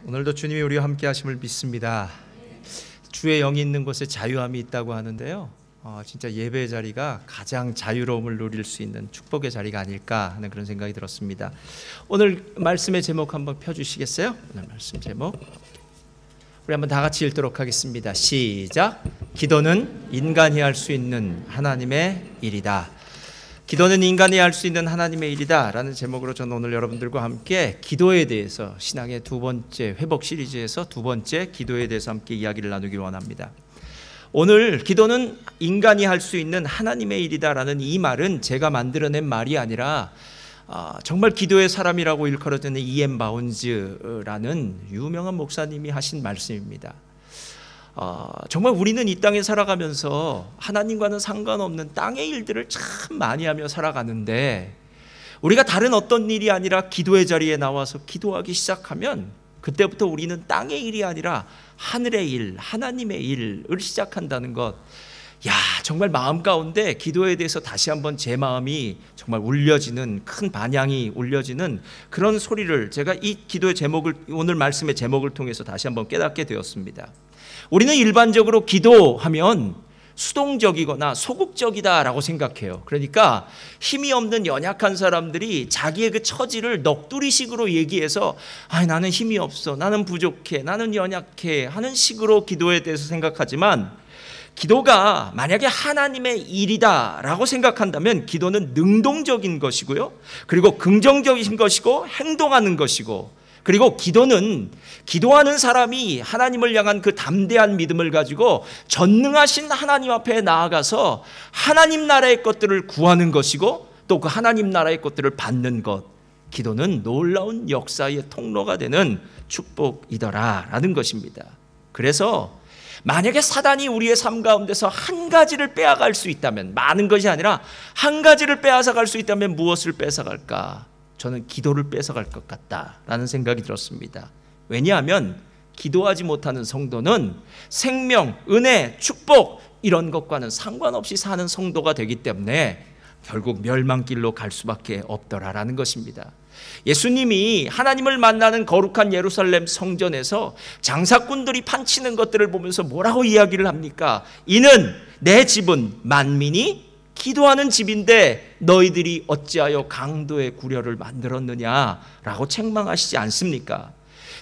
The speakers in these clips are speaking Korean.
오늘도 주님이 우리와 함께 하심을 믿습니다. 주의 영이 있는 곳에 자유함이 있다고 하는데요, 진짜 예배의 자리가 가장 자유로움을 누릴 수 있는 축복의 자리가 아닐까 하는 그런 생각이 들었습니다. 오늘 말씀의 제목 한번 펴주시겠어요? 오늘 말씀 제목 우리 한번 다 같이 읽도록 하겠습니다. 시작. 기도는 인간이 할 수 있는 하나님의 일이다. 기도는 인간이 할 수 있는 하나님의 일이다 라는 제목으로 저는 오늘 여러분들과 함께 기도에 대해서, 신앙의 두 번째 회복 시리즈에서 두 번째 기도에 대해서 함께 이야기를 나누길 원합니다. 오늘 기도는 인간이 할 수 있는 하나님의 일이다 라는 이 말은 제가 만들어낸 말이 아니라 정말 기도의 사람이라고 일컬어지는 E.M. 바운즈라는 유명한 목사님이 하신 말씀입니다. 정말 우리는 이 땅에 살아가면서 하나님과는 상관없는 땅의 일들을 참 많이 하며 살아가는데, 우리가 다른 어떤 일이 아니라 기도의 자리에 나와서 기도하기 시작하면 그때부터 우리는 땅의 일이 아니라 하늘의 일, 하나님의 일을 시작한다는 것. 정말 마음 가운데 기도에 대해서 다시 한번 제 마음이 정말 울려지는, 큰 반향이 울려지는 그런 소리를 제가 이 기도의 제목을, 오늘 말씀의 제목을 통해서 다시 한번 깨닫게 되었습니다. 우리는 일반적으로 기도하면 수동적이거나 소극적이다라고 생각해요. 그러니까 힘이 없는 연약한 사람들이 자기의 그 처지를 넋두리식으로 얘기해서 나는 힘이 없어, 나는 부족해, 나는 연약해 하는 식으로 기도에 대해서 생각하지만, 기도가 만약에 하나님의 일이다라고 생각한다면 기도는 능동적인 것이고요, 그리고 긍정적인 것이고 행동하는 것이고, 그리고 기도는 기도하는 사람이 하나님을 향한 그 담대한 믿음을 가지고 전능하신 하나님 앞에 나아가서 하나님 나라의 것들을 구하는 것이고, 또 그 하나님 나라의 것들을 받는 것. 기도는 놀라운 역사의 통로가 되는 축복이더라라는 것입니다. 그래서 만약에 사단이 우리의 삶 가운데서 한 가지를 빼앗갈 수 있다면, 많은 것이 아니라 한 가지를 빼앗아갈 수 있다면 무엇을 뺏어갈까? 저는 기도를 뺏어갈 것 같다라는 생각이 들었습니다. 왜냐하면 기도하지 못하는 성도는 생명, 은혜, 축복 이런 것과는 상관없이 사는 성도가 되기 때문에 결국 멸망길로 갈 수밖에 없더라라는 것입니다. 예수님이 하나님을 만나는 거룩한 예루살렘 성전에서 장사꾼들이 판치는 것들을 보면서 뭐라고 이야기를 합니까? 이는 내 집은 만민이 기도하는 집인데 너희들이 어찌하여 강도의 구려를 만들었느냐라고 책망하시지 않습니까?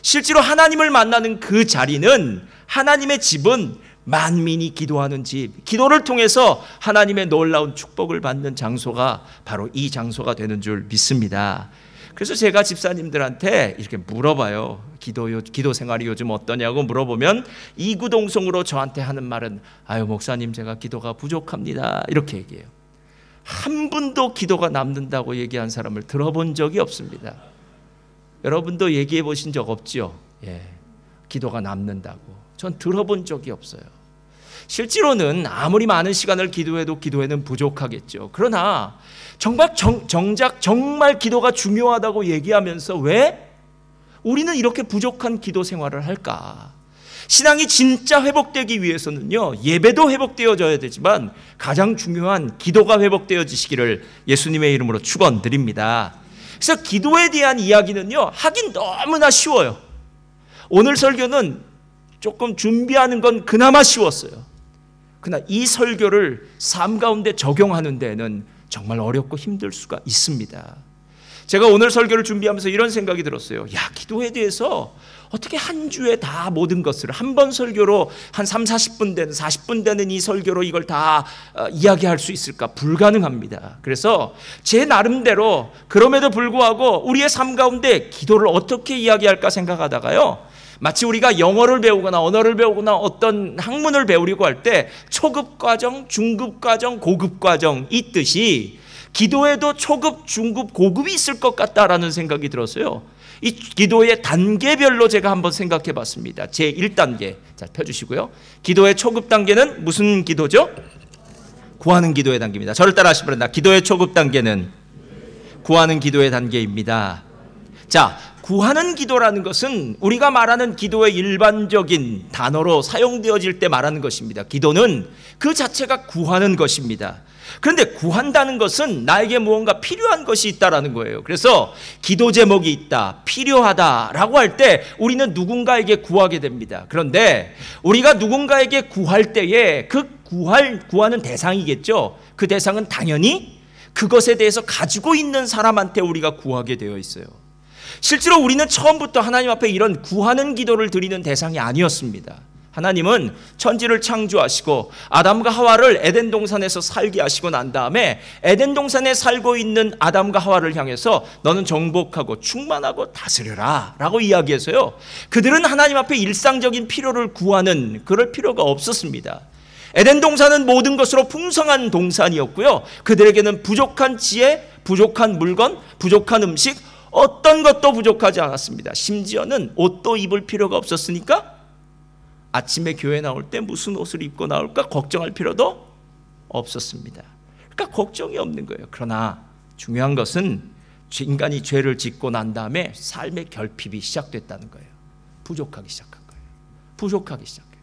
실제로 하나님을 만나는 그 자리는, 하나님의 집은 만민이 기도하는 집, 기도를 통해서 하나님의 놀라운 축복을 받는 장소가 바로 이 장소가 되는 줄 믿습니다. 그래서 제가 집사님들한테 이렇게 물어봐요. 기도 생활이 요즘 어떠냐고 물어보면 이구동성으로 저한테 하는 말은 목사님 제가 기도가 부족합니다 이렇게 얘기해요. 한 분도 기도가 남는다고 얘기한 사람을 들어본 적이 없습니다. 여러분도 얘기해 보신 적 없지요? 기도가 남는다고 전 들어본 적이 없어요. 실제로는 아무리 많은 시간을 기도해도 기도에는 부족하겠죠. 그러나 정작 정말 기도가 중요하다고 얘기하면서 왜 우리는 이렇게 부족한 기도 생활을 할까? 신앙이 진짜 회복되기 위해서는요, 예배도 회복되어져야 되지만 가장 중요한 기도가 회복되어지시기를 예수님의 이름으로 축원드립니다. 그래서 기도에 대한 이야기는요, 하긴 너무나 쉬워요. 오늘 설교는 조금 준비하는 건 그나마 쉬웠어요. 그러나 이 설교를 삶 가운데 적용하는 데는 정말 어렵고 힘들 수가 있습니다. 제가 오늘 설교를 준비하면서 이런 생각이 들었어요. 기도에 대해서 어떻게 한 주에 다 모든 것을 한 번 설교로 한 30-40분 되는 40분 되는 이 설교로 이걸 다 이야기할 수 있을까? 불가능합니다. 그래서 제 나름대로 그럼에도 불구하고 우리의 삶 가운데 기도를 어떻게 이야기할까 생각하다가요, 마치 우리가 영어를 배우거나 언어를 배우거나 어떤 학문을 배우려고 할 때 초급 과정, 중급 과정, 고급 과정 있듯이 기도에도 초급, 중급, 고급이 있을 것 같다라는 생각이 들었어요. 이 기도의 단계별로 제가 한번 생각해 봤습니다. 제1단계. 자, 펴주시고요. 기도의 초급 단계는 무슨 기도죠? 구하는 기도의 단계입니다. 저를 따라 하시기 바랍니다. 기도의 초급 단계는 구하는 기도의 단계입니다. 자, 구하는 기도라는 것은 우리가 말하는 기도의 일반적인 단어로 사용되어질 때 말하는 것입니다. 기도는 그 자체가 구하는 것입니다. 그런데 구한다는 것은 나에게 무언가 필요한 것이 있다라는 거예요. 그래서 기도 제목이 있다, 필요하다라고 할 때 우리는 누군가에게 구하게 됩니다. 그런데 우리가 누군가에게 구할 때에 그 구하는 대상이겠죠. 그 대상은 당연히 그것에 대해서 가지고 있는 사람한테 우리가 구하게 되어 있어요. 실제로 우리는 처음부터 하나님 앞에 이런 구하는 기도를 드리는 대상이 아니었습니다. 하나님은 천지를 창조하시고 아담과 하와를 에덴 동산에서 살게 하시고 난 다음에 에덴 동산에 살고 있는 아담과 하와를 향해서 너는 정복하고 충만하고 다스려라 라고 이야기해서요, 그들은 하나님 앞에 일상적인 필요를 구하는 그럴 필요가 없었습니다. 에덴 동산은 모든 것으로 풍성한 동산이었고요, 그들에게는 부족한 지혜, 부족한 물건, 부족한 음식, 어떤 것도 부족하지 않았습니다. 심지어는 옷도 입을 필요가 없었으니까 아침에 교회 나올 때 무슨 옷을 입고 나올까 걱정할 필요도 없었습니다. 그러니까 걱정이 없는 거예요. 그러나 중요한 것은 인간이 죄를 짓고 난 다음에 삶의 결핍이 시작됐다는 거예요. 부족하기 시작한 거예요. 부족하기 시작해요.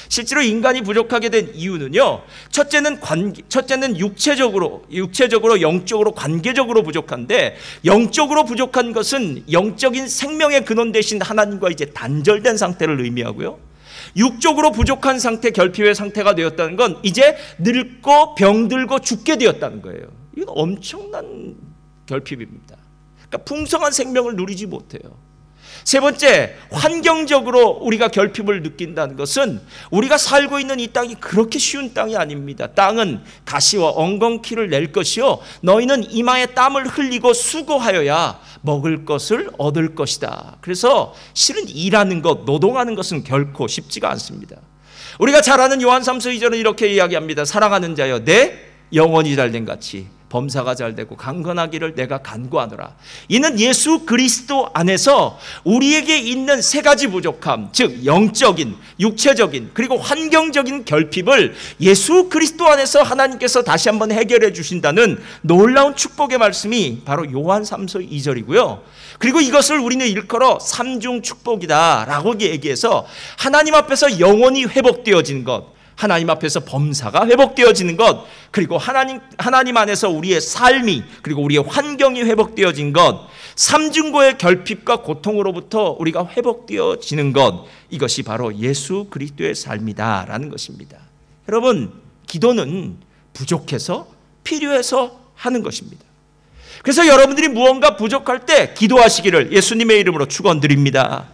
실제로 인간이 부족하게 된 이유는요, 첫째는 육체적으로, 영적으로, 관계적으로 부족한데, 영적으로 부족한 것은 영적인 생명의 근원 대신 하나님과 이제 단절된 상태를 의미하고요, 육적으로 부족한 상태, 결핍의 상태가 되었다는 건 이제 늙고 병들고 죽게 되었다는 거예요. 이건 엄청난 결핍입니다. 그러니까 풍성한 생명을 누리지 못해요. 세 번째, 환경적으로 우리가 결핍을 느낀다는 것은 우리가 살고 있는 이 땅이 그렇게 쉬운 땅이 아닙니다. 땅은 가시와 엉겅퀴를 낼 것이요, 너희는 이마에 땀을 흘리고 수고하여야 먹을 것을 얻을 것이다. 그래서 실은 일하는 것, 노동하는 것은 결코 쉽지가 않습니다. 우리가 잘 아는 요한 3서 2절은 이렇게 이야기합니다. 사랑하는 자여, 내 영혼이 잘된 같이 범사가 잘되고 강건하기를 내가 간구하노라. 이는 예수 그리스도 안에서 우리에게 있는 세 가지 부족함, 즉 영적인, 육체적인, 그리고 환경적인 결핍을 예수 그리스도 안에서 하나님께서 다시 한번 해결해 주신다는 놀라운 축복의 말씀이 바로 요한 3서 2절이고요. 그리고 이것을 우리는 일컬어 삼중 축복이다라고 얘기해서 하나님 앞에서 영혼이 회복되어지는 것, 하나님 앞에서 범사가 회복되어지는 것, 그리고 하나님 안에서 우리의 삶이, 그리고 우리의 환경이 회복되어진 것, 삼중고의 결핍과 고통으로부터 우리가 회복되어지는 것, 이것이 바로 예수 그리스도의 삶이다라는 것입니다. 여러분, 기도는 부족해서 필요해서 하는 것입니다. 그래서 여러분들이 무언가 부족할 때 기도하시기를 예수님의 이름으로 축원드립니다.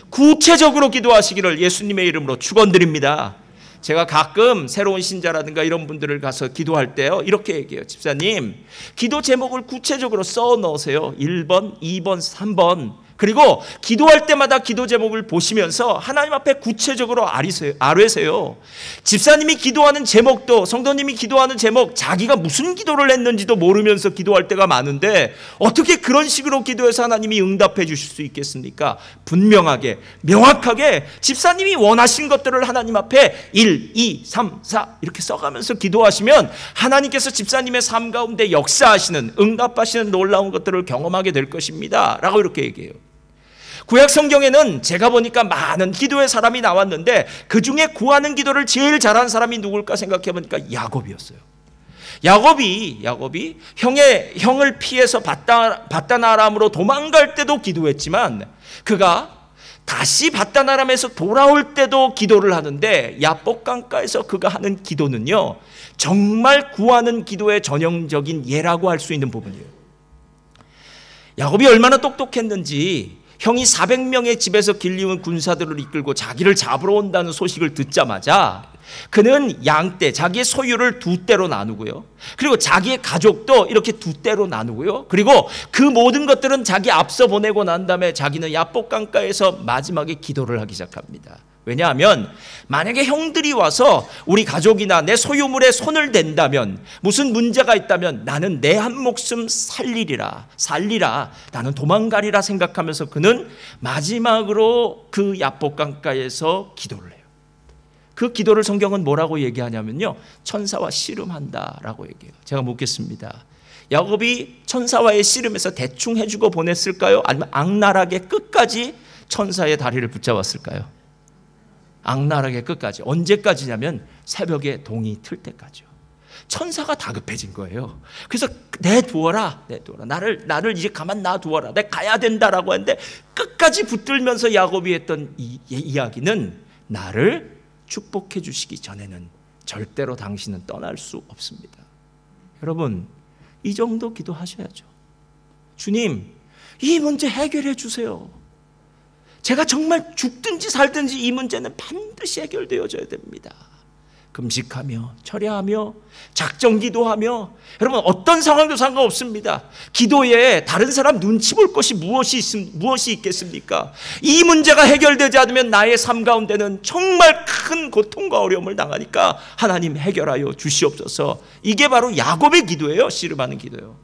구체적으로 기도하시기를 예수님의 이름으로 축원드립니다. 제가 가끔 새로운 신자라든가 이런 분들을 가서 기도할 때요, 이렇게 얘기해요. 집사님, 기도 제목을 구체적으로 써 넣으세요. 1번, 2번, 3번. 그리고 기도할 때마다 기도 제목을 보시면서 하나님 앞에 구체적으로 아뢰세요. 집사님이 기도하는 제목도, 성도님이 기도하는 제목, 자기가 무슨 기도를 했는지도 모르면서 기도할 때가 많은데 어떻게 그런 식으로 기도해서 하나님이 응답해 주실 수 있겠습니까? 분명하게, 명확하게 집사님이 원하신 것들을 하나님 앞에 1, 2, 3, 4 이렇게 써가면서 기도하시면 하나님께서 집사님의 삶 가운데 역사하시는, 응답하시는 놀라운 것들을 경험하게 될 것입니다 라고 이렇게 얘기해요. 구약 성경에는 제가 보니까 많은 기도의 사람이 나왔는데 그 중에 구하는 기도를 제일 잘한 사람이 누굴까 생각해 보니까 야곱이었어요. 야곱이 형을 피해서 바단 아람으로 도망갈 때도 기도했지만 그가 다시 바단 아람에서 돌아올 때도 기도를 하는데 야복 강가에서 그가 하는 기도는요, 정말 구하는 기도의 전형적인 예라고 할 수 있는 부분이에요. 야곱이 얼마나 똑똑했는지 형이 400명의 집에서 길리운 군사들을 이끌고 자기를 잡으러 온다는 소식을 듣자마자 그는 양떼, 자기의 소유를 2떼로 나누고요, 그리고 자기의 가족도 이렇게 2떼로 나누고요, 그리고 그 모든 것들은 자기 앞서 보내고 난 다음에 자기는 야복 강가에서 마지막에 기도를 하기 시작합니다. 왜냐하면 만약에 형들이 와서 우리 가족이나 내 소유물에 손을 댄다면, 무슨 문제가 있다면 나는 내 한 목숨 살리라, 나는 도망가리라 생각하면서 그는 마지막으로 그 야복 강가에서 기도를 해요. 그 기도를 성경은 뭐라고 얘기하냐면요, 천사와 씨름한다라고 얘기해요. 제가 묻겠습니다. 야곱이 천사와의 씨름에서 대충 해주고 보냈을까요? 아니면 악랄하게 끝까지 천사의 다리를 붙잡았을까요? 악랄하게 끝까지. 언제까지냐면 새벽에 동이 틀 때까지요. 천사가 다급해진 거예요. 그래서 내두어라, 내두어라. 나를 이제 가만 놔두어라. 내가 가야 된다라고 하는데 끝까지 붙들면서 야곱이 했던 이 이야기는 나를 축복해 주시기 전에는 절대로 당신은 떠날 수 없습니다. 여러분, 이 정도 기도하셔야죠. 주님, 이 문제 해결해 주세요. 제가 정말 죽든지 살든지 이 문제는 반드시 해결되어져야 됩니다. 금식하며 철야하며 작정 기도하며, 여러분 어떤 상황도 상관없습니다. 기도에 다른 사람 눈치 볼 것이 무엇이 있겠습니까? 이 문제가 해결되지 않으면 나의 삶 가운데는 정말 큰 고통과 어려움을 당하니까 하나님 해결하여 주시옵소서. 이게 바로 야곱의 기도예요. 씨름하는 기도예요.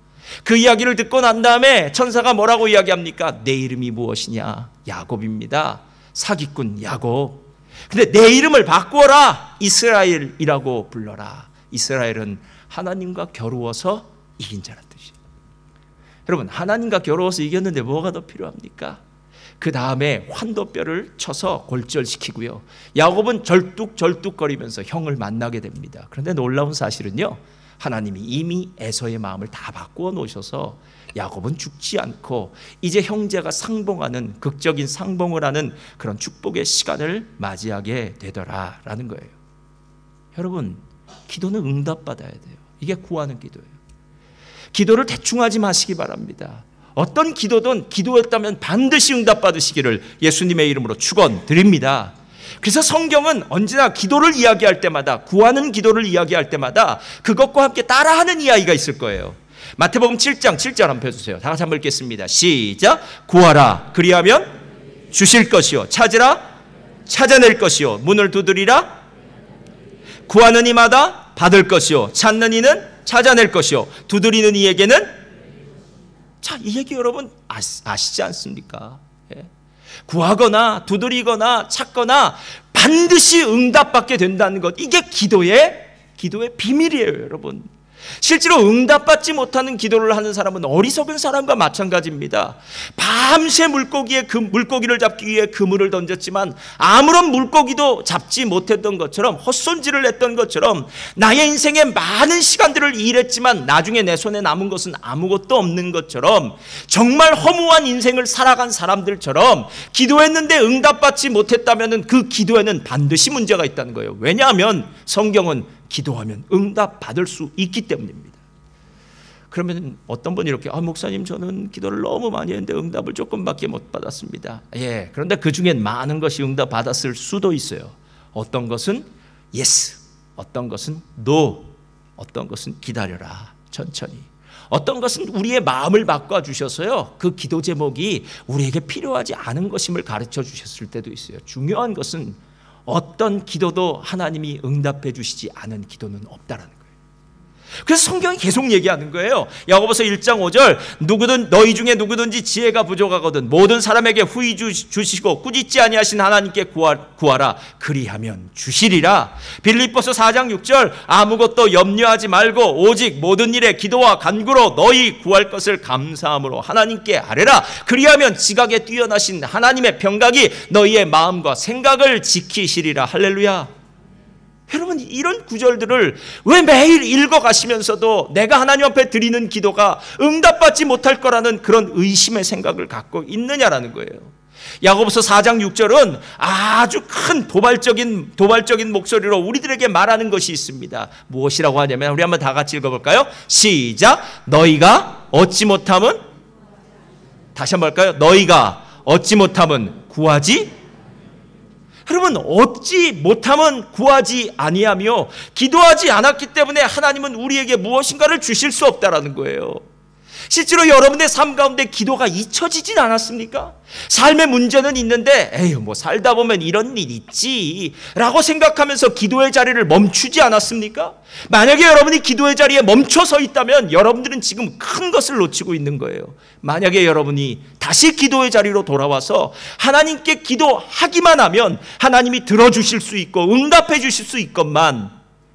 그 이야기를 듣고 난 다음에 천사가 뭐라고 이야기합니까? 내 이름이 무엇이냐? 야곱입니다. 사기꾼 야곱. 근데 내 이름을 바꾸어라. 이스라엘이라고 불러라. 이스라엘은 하나님과 겨루어서 이긴 자란 뜻이에요. 여러분, 하나님과 겨루어서 이겼는데 뭐가 더 필요합니까? 그 다음에 환도뼈를 쳐서 골절시키고요. 야곱은 절뚝절뚝거리면서 형을 만나게 됩니다. 그런데 놀라운 사실은요, 하나님이 이미 에서의 마음을 다 바꾸어 놓으셔서 야곱은 죽지 않고 이제 형제가 상봉하는, 극적인 상봉을 하는 그런 축복의 시간을 맞이하게 되더라라는 거예요. 여러분, 기도는 응답받아야 돼요. 이게 구하는 기도예요. 기도를 대충 하지 마시기 바랍니다. 어떤 기도든 기도했다면 반드시 응답받으시기를 예수님의 이름으로 축원드립니다. 그래서 성경은 언제나 기도를 이야기할 때마다, 구하는 기도를 이야기할 때마다 그것과 함께 따라하는 이야기가 있을 거예요. 마태복음 7장 7절 한번 펴주세요. 다 같이 한번 읽겠습니다. 시작. 구하라 그리하면 주실 것이요, 찾으라 찾아낼 것이요, 문을 두드리라. 구하는 이마다 받을 것이요, 찾는 이는 찾아낼 것이요, 두드리는 이에게는. 자, 이 얘기 여러분 아시지 않습니까? 예. 구하거나 두드리거나 찾거나 반드시 응답받게 된다는 것, 이게 기도의 비밀이에요. 여러분, 실제로 응답받지 못하는 기도를 하는 사람은 어리석은 사람과 마찬가지입니다. 밤새 물고기를 잡기 위해 그물을 던졌지만 아무런 물고기도 잡지 못했던 것처럼, 헛손질을 했던 것처럼, 나의 인생에 많은 시간들을 일했지만 나중에 내 손에 남은 것은 아무것도 없는 것처럼, 정말 허무한 인생을 살아간 사람들처럼 기도했는데 응답받지 못했다면 그 기도에는 반드시 문제가 있다는 거예요. 왜냐하면 성경은 기도하면 응답받을 수 있기 때문입니다. 그러면 어떤 분이 이렇게, 목사님 저는 기도를 너무 많이 했는데 응답을 조금밖에 못 받았습니다. 예, 그런데 그 중엔 많은 것이 응답받았을 수도 있어요. 어떤 것은 yes, 어떤 것은 no, 어떤 것은 기다려라, 천천히. 어떤 것은 우리의 마음을 바꿔주셔서요, 그 기도 제목이 우리에게 필요하지 않은 것임을 가르쳐 주셨을 때도 있어요. 중요한 것은 어떤 기도도 하나님이 응답해 주시지 않은 기도는 없다라는 거예요. 그래서 성경이 계속 얘기하는 거예요. 야고보서 1장 5절, 너희 중에 누구든지 지혜가 부족하거든 모든 사람에게 후히 주시고 꾸짖지 아니하신 하나님께 구하라 그리하면 주시리라. 빌립보서 4장 6절, 아무것도 염려하지 말고 오직 모든 일에 기도와 간구로 너희 구할 것을 감사함으로 하나님께 아뢰라. 그리하면 지각에 뛰어나신 하나님의 평강이 너희의 마음과 생각을 지키시리라. 할렐루야. 여러분, 이런 구절들을 왜 매일 읽어가시면서도 내가 하나님 앞에 드리는 기도가 응답받지 못할 거라는 그런 의심의 생각을 갖고 있느냐라는 거예요. 야고보서 4장 6절은 아주 큰 도발적인 목소리로 우리들에게 말하는 것이 있습니다. 무엇이라고 하냐면, 우리 한번 다 같이 읽어볼까요? 시작. 너희가 얻지 못함은, 다시 한번 할까요? 너희가 얻지 못함은 구하지. 여러분, 얻지 못함은 구하지 아니하며, 기도하지 않았기 때문에 하나님은 우리에게 무엇인가를 주실 수 없다라는 거예요. 실제로 여러분의 삶 가운데 기도가 잊혀지진 않았습니까? 삶의 문제는 있는데 에휴 뭐 살다 보면 이런 일 있지 라고 생각하면서 기도의 자리를 멈추지 않았습니까? 만약에 여러분이 기도의 자리에 멈춰서 있다면 여러분들은 지금 큰 것을 놓치고 있는 거예요. 만약에 여러분이 다시 기도의 자리로 돌아와서 하나님께 기도하기만 하면 하나님이 들어주실 수 있고 응답해 주실 수 있건만,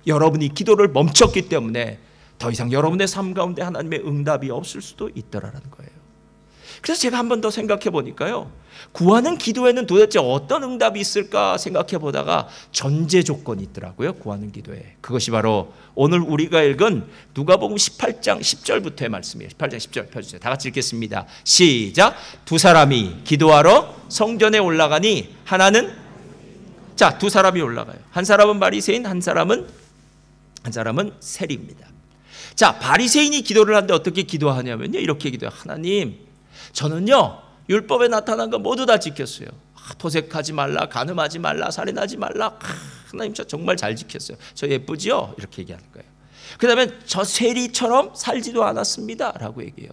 여러분이 기도를 멈췄기 때문에 더 이상 여러분의 삶 가운데 하나님의 응답이 없을 수도 있더라는 거예요. 그래서 제가 한 번 더 생각해 보니까요, 구하는 기도에는 도대체 어떤 응답이 있을까 생각해 보다가 전제 조건이 있더라고요. 구하는 기도에. 그것이 바로 오늘 우리가 읽은 누가복음 18장 10절부터의 말씀이에요. 18장 10절 펴주세요. 다 같이 읽겠습니다. 시작. 두 사람이 기도하러 성전에 올라가니 하나는, 자, 두 사람이 올라가요. 한 사람은 바리새인, 한 사람은 세리입니다. 자, 바리새인이 기도를 하는데 어떻게 기도하냐면요, 이렇게 기도해요. 하나님, 저는요 율법에 나타난 거 모두 다 지켰어요. 도색하지 말라, 간음하지 말라, 살인하지 말라. 하나님, 저 정말 잘 지켰어요. 저 예쁘지요? 이렇게 얘기하는 거예요. 그 다음에 저 세리처럼 살지도 않았습니다 라고 얘기해요.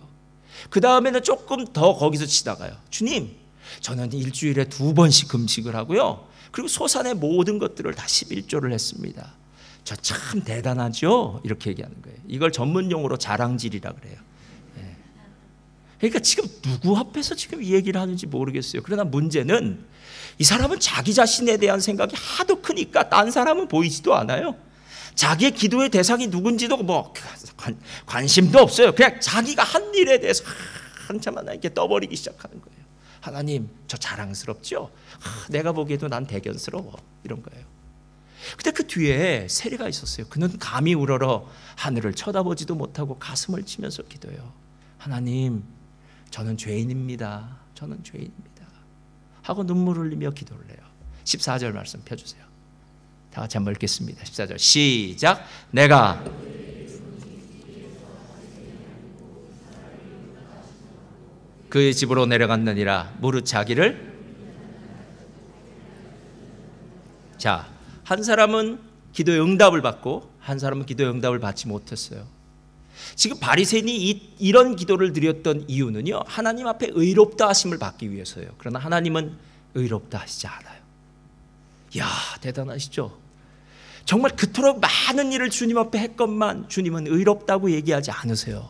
그 다음에는 조금 더 거기서 치다가요, 주님, 저는 일주일에 2번씩 금식을 하고요, 그리고 소산의 모든 것들을 다 11조를 했습니다. 저 참 대단하죠? 이렇게 얘기하는 거예요. 이걸 전문용어로 자랑질이라 그래요. 그러니까 지금 누구 앞에서 지금 이 얘기를 하는지 모르겠어요. 그러나 문제는 이 사람은 자기 자신에 대한 생각이 하도 크니까 딴 사람은 보이지도 않아요. 자기의 기도의 대상이 누군지도 뭐 관심도 없어요. 그냥 자기가 한 일에 대해서 한참만 이렇게 떠버리기 시작하는 거예요. 하나님, 저 자랑스럽죠? 내가 보기에도 난 대견스러워. 이런 거예요. 근데 그 뒤에 세리가 있었어요. 그는 감히 우러러 하늘을 쳐다보지도 못하고 가슴을 치면서 기도해요. 하나님, 저는 죄인입니다. 저는 죄인입니다. 하고 눈물을 흘리며 기도를 해요. 14절 말씀 펴주세요. 다 같이 한번 읽겠습니다. 14절 시작. 내가 그의 집으로 내려갔느니라. 무릇 자기를, 자, 한 사람은 기도의 응답을 받고 한 사람은 기도의 응답을 받지 못했어요. 지금 바리새인이 이런 기도를 드렸던 이유는요, 하나님 앞에 의롭다 하심을 받기 위해서예요. 그러나 하나님은 의롭다 하시지 않아요. 이야, 대단하시죠? 정말 그토록 많은 일을 주님 앞에 했건만 주님은 의롭다고 얘기하지 않으세요.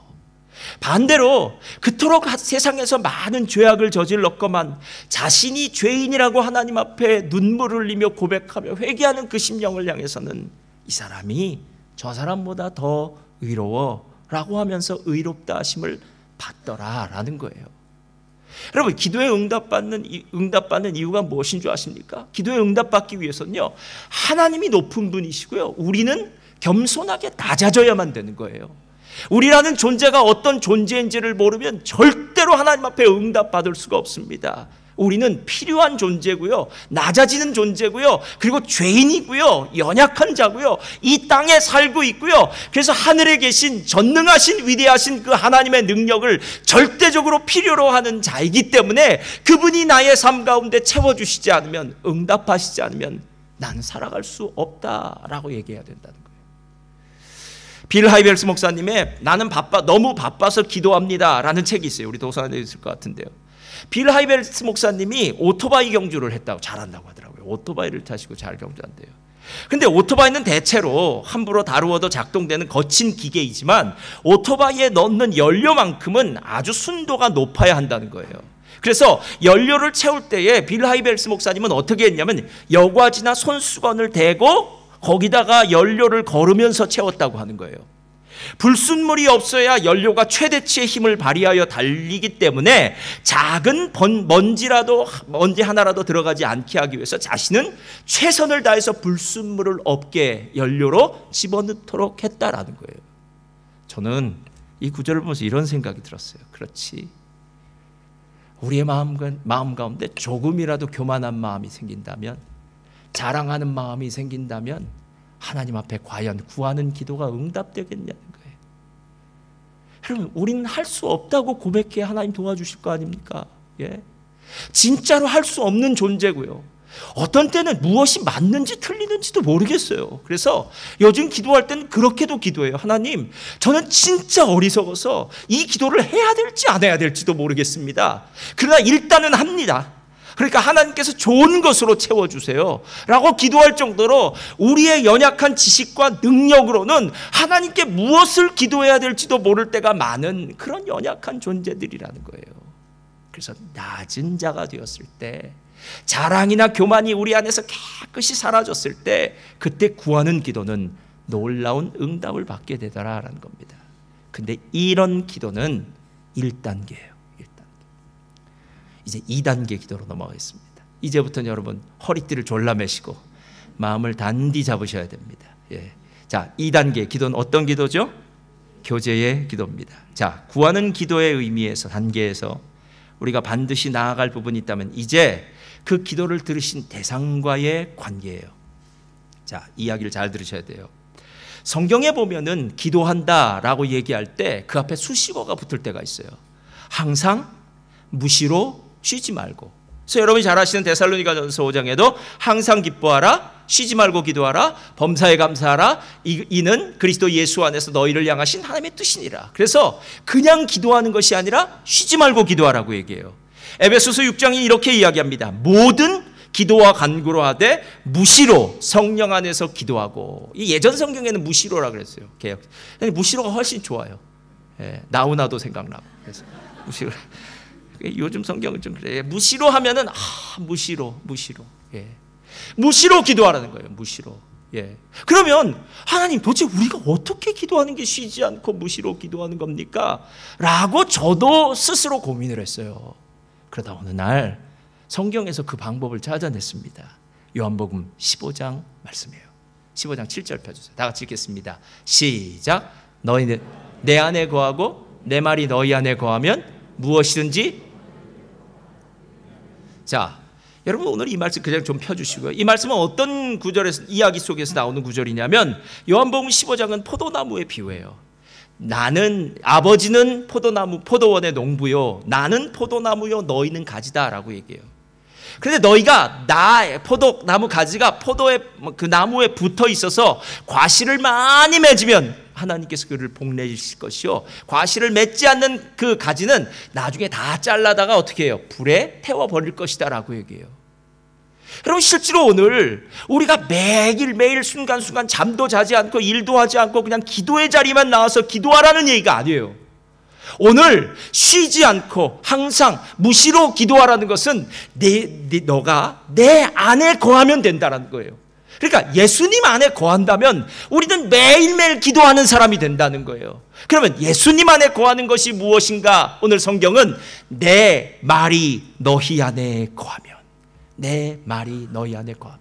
반대로 그토록 세상에서 많은 죄악을 저질렀건만 자신이 죄인이라고 하나님 앞에 눈물을 흘리며 고백하며 회개하는 그 심령을 향해서는 이 사람이 저 사람보다 더 의로워 라고 하면서 의롭다 하심을 받더라라는 거예요. 여러분, 기도에 응답받는 이유가 무엇인 줄 아십니까? 기도에 응답받기 위해서는요, 하나님이 높은 분이시고요, 우리는 겸손하게 낮아져야만 되는 거예요. 우리라는 존재가 어떤 존재인지를 모르면 절대로 하나님 앞에 응답받을 수가 없습니다. 우리는 필요한 존재고요, 낮아지는 존재고요, 그리고 죄인이고요, 연약한 자고요, 이 땅에 살고 있고요. 그래서 하늘에 계신 전능하신 위대하신 그 하나님의 능력을 절대적으로 필요로 하는 자이기 때문에 그분이 나의 삶 가운데 채워주시지 않으면, 응답하시지 않으면 나는 살아갈 수 없다라고 얘기해야 된다는 거예요. 빌 하이벨스 목사님의 나는 너무 바빠서 기도합니다 라는 책이 있어요. 우리 도서관에 있을 것 같은데요. 빌 하이벨스 목사님이 오토바이 경주를 했다고, 잘한다고 하더라고요. 오토바이를 타시고 잘 경주한대요. 근데 오토바이는 대체로 함부로 다루어도 작동되는 거친 기계이지만 오토바이에 넣는 연료만큼은 아주 순도가 높아야 한다는 거예요. 그래서 연료를 채울 때에 빌 하이벨스 목사님은 어떻게 했냐면 여과지나 손수건을 대고 거기다가 연료를 걸으면서 채웠다고 하는 거예요. 불순물이 없어야 연료가 최대치의 힘을 발휘하여 달리기 때문에 작은 먼지 하나라도 들어가지 않게 하기 위해서 자신은 최선을 다해서 불순물을 없게 연료로 집어넣도록 했다라는 거예요. 저는 이 구절을 보면서 이런 생각이 들었어요. 그렇지, 우리의 마음 가운데 조금이라도 교만한 마음이 생긴다면, 자랑하는 마음이 생긴다면 하나님 앞에 과연 구하는 기도가 응답되겠냐는 거예요. 여러분, 우리는 할 수 없다고 고백해야 하나님 도와주실 거 아닙니까? 예? 진짜로 할 수 없는 존재고요, 어떤 때는 무엇이 맞는지 틀리는지도 모르겠어요. 그래서 요즘 기도할 때는 그렇게도 기도해요. 하나님, 저는 진짜 어리석어서 이 기도를 해야 될지 안 해야 될지도 모르겠습니다. 그러나 일단은 합니다. 그러니까 하나님께서 좋은 것으로 채워주세요 라고 기도할 정도로 우리의 연약한 지식과 능력으로는 하나님께 무엇을 기도해야 될지도 모를 때가 많은 그런 연약한 존재들이라는 거예요. 그래서 낮은 자가 되었을 때, 자랑이나 교만이 우리 안에서 깨끗이 사라졌을 때, 그때 구하는 기도는 놀라운 응답을 받게 되더라라는 겁니다. 근데 이런 기도는 1단계예요. 1단계. 이제 2단계 기도로 넘어가겠습니다. 이제부터는 여러분 허리띠를 졸라매시고 마음을 단디 잡으셔야 됩니다. 예. 자, 2단계 기도는 어떤 기도죠? 교제의 기도입니다. 자, 구하는 기도의 의미에서 단계에서 우리가 반드시 나아갈 부분이 있다면 이제 그 기도를 들으신 대상과의 관계예요. 자, 이야기를 잘 들으셔야 돼요. 성경에 보면은 기도한다라고 얘기할 때 그 앞에 수식어가 붙을 때가 있어요. 항상, 무시로, 쉬지 말고. 그래서 여러분이 잘 아시는 데살로니가전서 5장에도 항상 기뻐하라, 쉬지 말고 기도하라, 범사에 감사하라, 이는 그리스도 예수 안에서 너희를 향하신 하나님의 뜻이니라. 그래서 그냥 기도하는 것이 아니라 쉬지 말고 기도하라고 얘기해요. 에베소서 6장이 이렇게 이야기합니다. 모든 기도와 간구로 하되 무시로 성령 안에서 기도하고. 이 예전 성경에는 무시로라 그랬어요. 개역. 무시로가 훨씬 좋아요. 예, 나우나도 생각나고. 그래서 무시로. 요즘 성경은 좀 그래요. 무시로 하면은 무시로. 예. 무시로 기도하라는 거예요. 무시로. 예. 그러면 하나님 도대체 우리가 어떻게 기도하는 게 쉬지 않고 무시로 기도하는 겁니까? 라고 저도 스스로 고민을 했어요. 그러다 어느 날 성경에서 그 방법을 찾아냈습니다. 요한복음 15장 말씀이에요. 15장 7절 펴주세요. 다 같이 읽겠습니다. 시작. 너희는 내 안에 거하고 내 말이 너희 안에 거하면 무엇이든지. 자, 여러분 오늘 이 말씀 그냥 좀 펴주시고요. 이 말씀은 어떤 구절에서 이야기 속에서 나오는 구절이냐면 요한복음 15장은 포도나무의 비유예요. 나는 아버지는 포도원의 농부요, 나는 포도나무요, 너희는 가지다라고 얘기해요. 그런데 너희가 포도나무 가지가 포도의 그 나무에 붙어 있어서 과실을 많이 맺으면 하나님께서 그를 복내실 것이요, 과실을 맺지 않는 그 가지는 나중에 다 잘라다가 어떻게 해요? 불에 태워버릴 것이다 라고 얘기해요. 여러분 실제로 오늘 우리가 매일 순간순간 잠도 자지 않고 일도 하지 않고 그냥 기도의 자리만 나와서 기도하라는 얘기가 아니에요. 오늘 쉬지 않고 항상 무시로 기도하라는 것은 너가 내 안에 거하면 된다는 거예요. 그러니까 예수님 안에 거한다면 우리는 매일매일 기도하는 사람이 된다는 거예요. 그러면 예수님 안에 거하는 것이 무엇인가? 오늘 성경은 내 말이 너희 안에 거하면, 내 말이 너희 안에 거하면.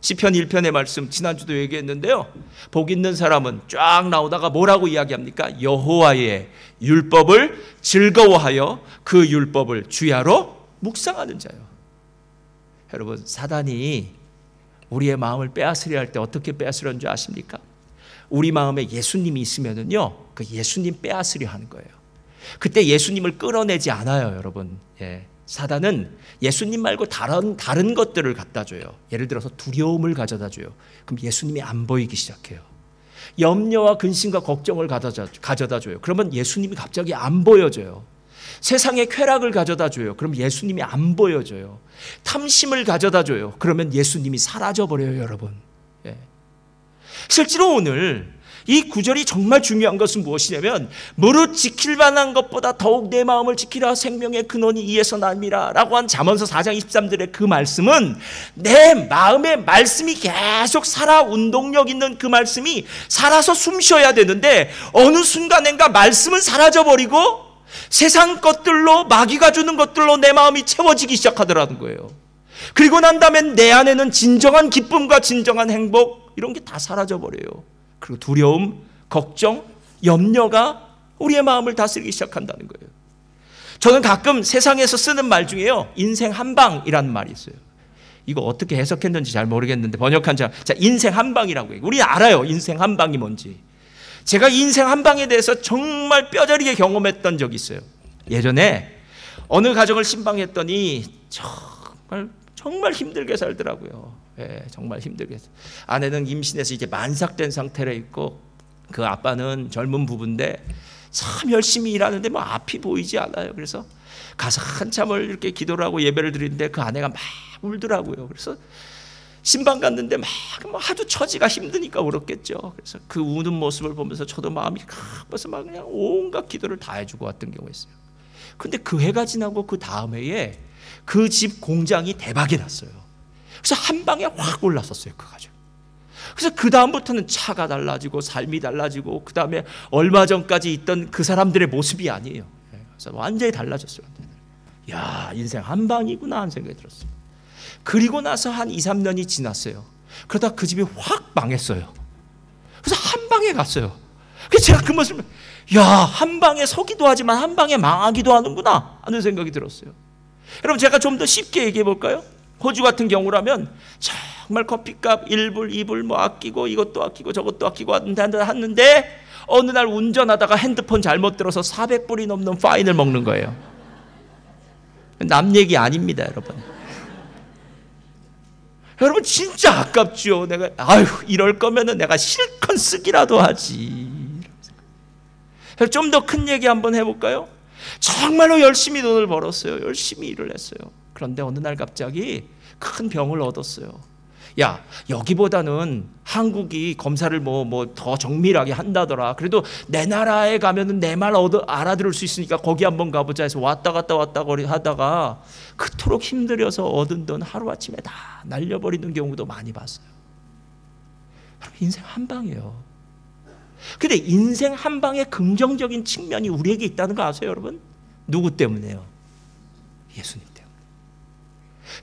시편 1편의 말씀 지난주도 얘기했는데요. 복 있는 사람은 쫙 나오다가 뭐라고 이야기합니까? 여호와의 율법을 즐거워하여 그 율법을 주야로 묵상하는 자요. 여러분 사단이 우리의 마음을 빼앗으려 할 때 어떻게 빼앗으려는 줄 아십니까? 우리 마음에 예수님이 있으면은요, 그 예수님 빼앗으려 하는 거예요. 그때 예수님을 끌어내지 않아요, 여러분. 예. 사단은 예수님 말고 다른 것들을 갖다 줘요. 예를 들어서 두려움을 가져다 줘요. 그럼 예수님이 안 보이기 시작해요. 염려와 근심과 걱정을 가져다 줘요. 그러면 예수님이 갑자기 안 보여져요. 세상의 쾌락을 가져다 줘요. 그럼 예수님이 안 보여져요. 탐심을 가져다 줘요. 그러면 예수님이 사라져 버려요, 여러분. 예. 실제로 오늘 이 구절이 정말 중요한 것은 무엇이냐면, 무릇 지킬 만한 것보다 더욱 내 마음을 지키라, 생명의 근원이 이에서 납니다 라고 한 잠언서 4장 23절의 그 말씀은 내 마음에 말씀이 계속 살아 운동력 있는 그 말씀이 살아서 숨 쉬어야 되는데, 어느 순간인가 말씀은 사라져버리고 세상 것들로, 마귀가 주는 것들로 내 마음이 채워지기 시작하더라는 거예요. 그리고 난 다음에 내 안에는 진정한 기쁨과 진정한 행복 이런 게 다 사라져버려요. 그리고 두려움, 걱정, 염려가 우리의 마음을 다스리기 시작한다는 거예요. 저는 가끔 세상에서 쓰는 말 중에요, 인생 한방이라는 말이 있어요. 이거 어떻게 해석했는지 잘 모르겠는데 번역한 자 인생 한방이라고 해요. 우리 알아요, 인생 한방이 뭔지. 제가 인생 한방에 대해서 정말 뼈저리게 경험했던 적이 있어요. 예전에 어느 가정을 신방했더니 정말 힘들게 살더라고요. 예, 정말 힘들게. 아내는 임신해서 이제 만삭된 상태로 있고, 그 아빠는 젊은 부부인데 참 열심히 일하는데 뭐 앞이 보이지 않아요. 그래서 가서 한참을 이렇게 기도를 하고 예배를 드리는데 그 아내가 막 울더라고요. 그래서 신방 갔는데 막 하도 처지가 힘드니까 울었겠죠. 그래서 그 우는 모습을 보면서 저도 마음이 가빠서 막 그냥 온갖 기도를 다 해주고 왔던 경우가 있어요. 근데 그 해가 지나고 그 다음 해에 그 집 공장이 대박이 났어요. 그래서 한 방에 확 올랐었어요, 그 가정. 그래서 그 다음부터는 차가 달라지고 삶이 달라지고, 그 다음에 얼마 전까지 있던 그 사람들의 모습이 아니에요. 그래서 완전히 달라졌어요. 야, 인생 한 방이구나 하는 생각이 들었어요. 그리고 나서 한 2, 3년이 지났어요. 그러다 그 집이 확 망했어요. 그래서 한 방에 갔어요. 그래서 제가 그 모습을, 야, 한 방에 서기도 하지만 한 방에 망하기도 하는구나 하는 생각이 들었어요. 여러분, 제가 좀 더 쉽게 얘기해 볼까요? 호주 같은 경우라면 정말 커피값 1불, 2불 뭐 아끼고 이것도 아끼고 저것도 아끼고 하는데 어느 날 운전하다가 핸드폰 잘못 들어서 400불이 넘는 파인을 먹는 거예요. 남 얘기 아닙니다, 여러분. 여러분, 진짜 아깝죠. 내가 아유, 이럴 거면은 내가 실컷 쓰기라도 하지. 좀 더 큰 얘기 한번 해볼까요? 정말로 열심히 돈을 벌었어요. 열심히 일을 했어요. 그런데 어느 날 갑자기 큰 병을 얻었어요. 야, 여기보다는 한국이 검사를 뭐 더 정밀하게 한다더라. 그래도 내 나라에 가면은 내 말 알아들을 수 있으니까 거기 한번 가보자 해서 왔다 갔다 하다가 그토록 힘들어서 얻은 돈 하루아침에 다 날려버리는 경우도 많이 봤어요. 인생 한 방이에요. 근데 인생 한 방에 긍정적인 측면이 우리에게 있다는 거 아세요, 여러분? 누구 때문에요? 예수님 때문에.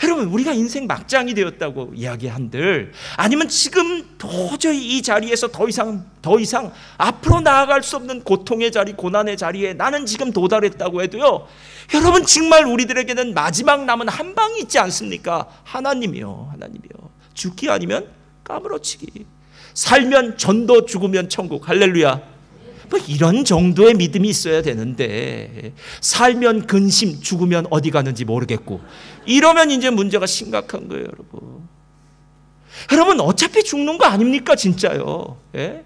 여러분, 우리가 인생 막장이 되었다고 이야기한들, 아니면 지금 도저히 이 자리에서 더 이상 앞으로 나아갈 수 없는 고통의 자리, 고난의 자리에 나는 지금 도달했다고 해도요, 여러분, 정말 우리들에게는 마지막 남은 한 방이 있지 않습니까? 하나님이요. 죽기 아니면 까무러치기. 살면 전도, 죽으면 천국. 할렐루야. 뭐 이런 정도의 믿음이 있어야 되는데, 살면 근심, 죽으면 어디 가는지 모르겠고, 이러면 이제 문제가 심각한 거예요, 여러분. 여러분, 어차피 죽는 거 아닙니까, 진짜요? 예?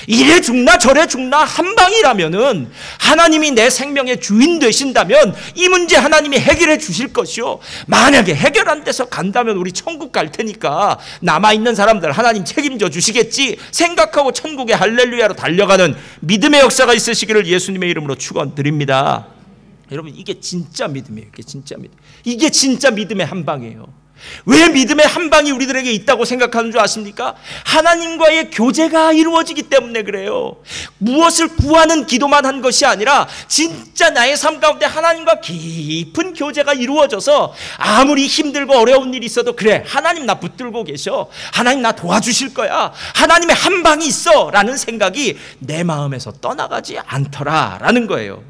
이래 죽나 저래 죽나 한 방이라면은, 하나님이 내 생명의 주인 되신다면 이 문제 하나님이 해결해 주실 것이요, 만약에 해결 안 돼서 간다면 우리 천국 갈 테니까 남아있는 사람들 하나님 책임져 주시겠지 생각하고 천국에 할렐루야로 달려가는 믿음의 역사가 있으시기를 예수님의 이름으로 축원드립니다. 여러분, 이게 진짜 믿음이에요. 이게 진짜 믿음의 한 방이에요. 왜 믿음의 한 방이 우리들에게 있다고 생각하는 줄 아십니까? 하나님과의 교제가 이루어지기 때문에 그래요. 무엇을 구하는 기도만 한 것이 아니라 진짜 나의 삶 가운데 하나님과 깊은 교제가 이루어져서 아무리 힘들고 어려운 일이 있어도, 그래, 하나님 나 붙들고 계셔, 하나님 나 도와주실 거야, 하나님의 한 방이 있어 라는 생각이 내 마음에서 떠나가지 않더라 라는 거예요.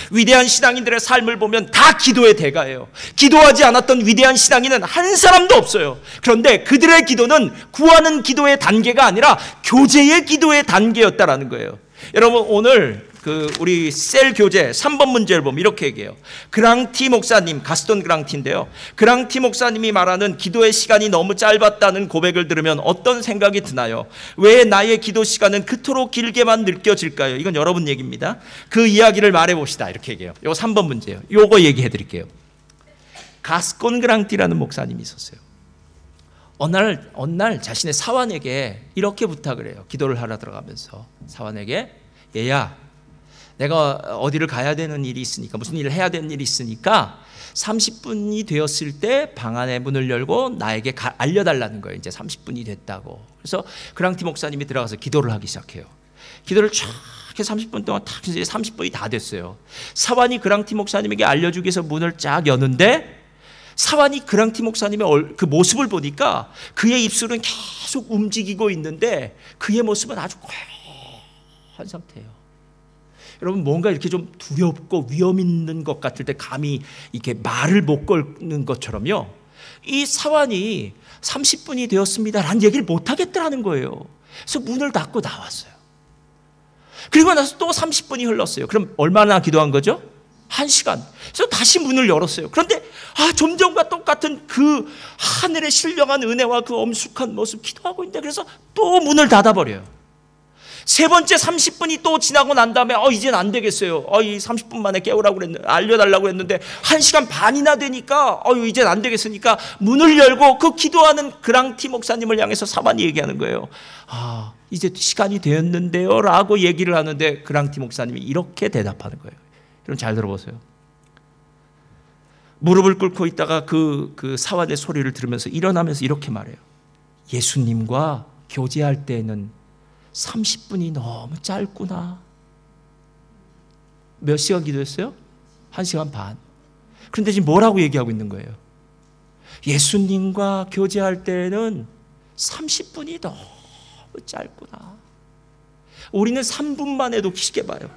위대한 신앙인들의 삶을 보면 다 기도의 대가예요. 기도하지 않았던 위대한 신앙인은 한 사람도 없어요. 그런데 그들의 기도는 구하는 기도의 단계가 아니라 교제의 기도의 단계였다라는 거예요. 여러분, 오늘 우리 셀 교재 3번 문제를 보면 이렇게 얘기해요. 그랑티 목사님, 가스톤 그랑티인데요, 그랑티 목사님이 말하는 기도의 시간이 너무 짧았다는 고백을 들으면 어떤 생각이 드나요? 왜 나의 기도 시간은 그토록 길게만 느껴질까요? 이건 여러분 얘기입니다. 그 이야기를 말해봅시다. 이렇게 얘기해요. 이거 3번 문제예요. 요거 얘기해 드릴게요. 가스콘 그랑티라는 목사님이 있었어요. 어느 날 자신의 사환에게 이렇게 부탁을 해요. 기도를 하러 들어가면서 사환에게, 얘야, 내가 어디를 가야 되는 일이 있으니까, 무슨 일을 해야 되는 일이 있으니까 30분이 되었을 때 방 안에 문을 열고 나에게 알려달라는 거예요. 이제 30분이 됐다고. 그래서 그랑티 목사님이 들어가서 기도를 하기 시작해요. 기도를 쫙 해서 30분 동안 탁, 이제 30분이 다 됐어요. 사환이 그랑티 목사님에게 알려주기 위해서 문을 쫙 여는데, 사환이 그랑티 목사님의 그 모습을 보니까 그의 입술은 계속 움직이고 있는데 그의 모습은 아주 고요한 상태예요. 여러분, 뭔가 이렇게 좀 두렵고 위험 있는 것 같을 때 감히 이렇게 말을 못 거는 것처럼요, 이 사환이 30분이 되었습니다라는 얘기를 못 하겠다라는 거예요. 그래서 문을 닫고 나왔어요. 그리고 나서 또 30분이 흘렀어요. 그럼 얼마나 기도한 거죠? 1시간. 그래서 다시 문을 열었어요. 그런데 점점과 똑같은 그 하늘의 신령한 은혜와 그 엄숙한 모습 기도하고 있는데, 그래서 또 문을 닫아버려요. 세 번째 30분이 또 지나고 난 다음에 이젠 안 되겠어요. 이 30분 만에 깨우라고 그랬는데, 알려달라고 했는데 1시간 반이나 되니까 이젠 안 되겠으니까 문을 열고 그 기도하는 그랑티 목사님을 향해서 사환이 얘기하는 거예요. 이제 시간이 되었는데요 라고 얘기를 하는데, 그랑티 목사님이 이렇게 대답하는 거예요. 여러분, 잘 들어보세요. 무릎을 꿇고 있다가 그 사환의 소리를 들으면서 일어나면서 이렇게 말해요. 예수님과 교제할 때는 30분이 너무 짧구나. 몇 시간 기도했어요? 1시간 반. 그런데 지금 뭐라고 얘기하고 있는 거예요? 예수님과 교제할 때는 30분이 너무 짧구나. 우리는 3분만 해도 시계 봐요.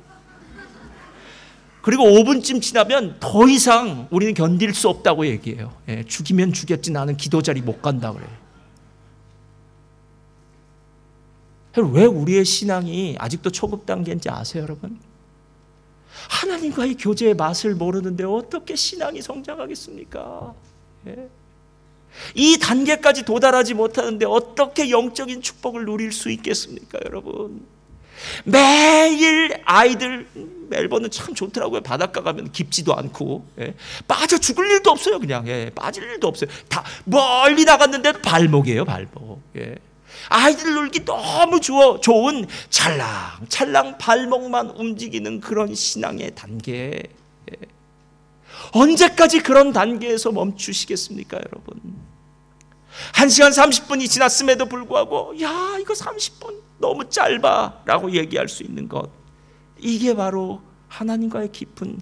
그리고 5분쯤 지나면 더 이상 우리는 견딜 수 없다고 얘기해요. 죽이면 죽였지 나는 기도 자리 못 간다 그래요. 왜 우리의 신앙이 아직도 초급 단계인지 아세요, 여러분? 하나님과의 교제의 맛을 모르는데 어떻게 신앙이 성장하겠습니까? 이 단계까지 도달하지 못하는데 어떻게 영적인 축복을 누릴 수 있겠습니까, 여러분? 매일 아이들, 멜버른 참 좋더라고요. 바닷가 가면 깊지도 않고 빠져 죽을 일도 없어요. 그냥 빠질 일도 없어요. 다 멀리 나갔는데도 발목이에요, 발목. 아이들 놀기 너무 좋은 찰랑찰랑 발목만 움직이는 그런 신앙의 단계. 언제까지 그런 단계에서 멈추시겠습니까, 여러분? 1시간 30분이 지났음에도 불구하고 야, 이거 30분 너무 짧아 라고 얘기할 수 있는 것, 이게 바로 하나님과의 깊은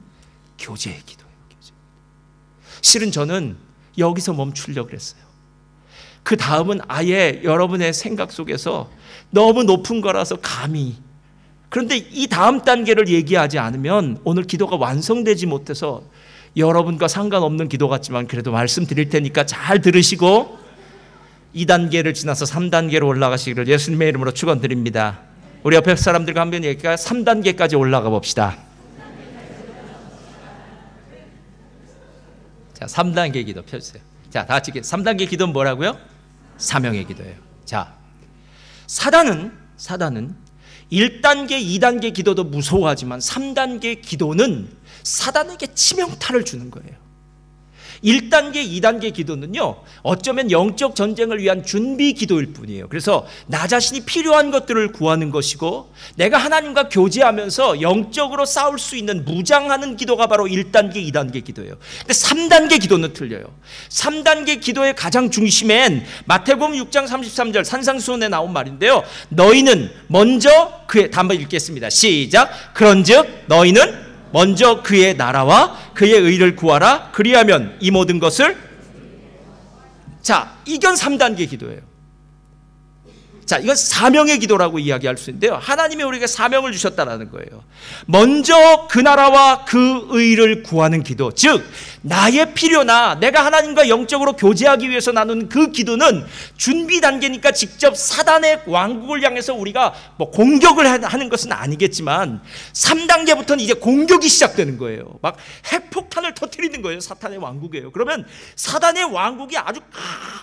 교제의 기도예요. 실은 저는 여기서 멈추려고 그랬어요. 그 다음은 아예 여러분의 생각 속에서 너무 높은 거라서 감히, 그런데 이 다음 단계를 얘기하지 않으면 오늘 기도가 완성되지 못해서 여러분과 상관없는 기도 같지만 그래도 말씀드릴 테니까 잘 들으시고 2단계를 지나서 3단계로 올라가시기를 예수님의 이름으로 축원드립니다. 우리 옆에 사람들과 한번 얘기가 3단계까지 올라가 봅시다. 자, 3단계 기도 펴주세요. 자, 다 같이 3단계 기도는 뭐라고요? 사명의 기도예요. 자, 사단은 1단계, 2단계 기도도 무서워하지만 3단계 기도는 사단에게 치명타를 주는 거예요. 1단계, 2단계 기도는요, 어쩌면 영적 전쟁을 위한 준비 기도일 뿐이에요. 그래서 나 자신이 필요한 것들을 구하는 것이고 내가 하나님과 교제하면서 영적으로 싸울 수 있는 무장하는 기도가 바로 1단계, 2단계 기도예요. 근데 3단계 기도는 틀려요. 3단계 기도의 가장 중심엔 마태복음 6장 33절 산상수훈에 나온 말인데요, 너희는 먼저 그의, 한번 읽겠습니다. 시작. 그런즉 너희는 먼저 그의 나라와 그의 의를 구하라. 그리하면 이 모든 것을. 자, 이건 3단계 기도예요. 자, 이건 사명의 기도라고 이야기할 수 있는데요, 하나님이 우리에게 사명을 주셨다는 거예요. 먼저 그 나라와 그 의를 구하는 기도, 즉 나의 필요나 내가 하나님과 영적으로 교제하기 위해서 나누는 그 기도는 준비 단계니까 직접 사단의 왕국을 향해서 우리가 뭐 공격을 하는 것은 아니겠지만 3단계부터는 이제 공격이 시작되는 거예요. 막 핵폭탄을 터뜨리는 거예요. 사탄의 왕국이에요. 그러면 사단의 왕국이 아주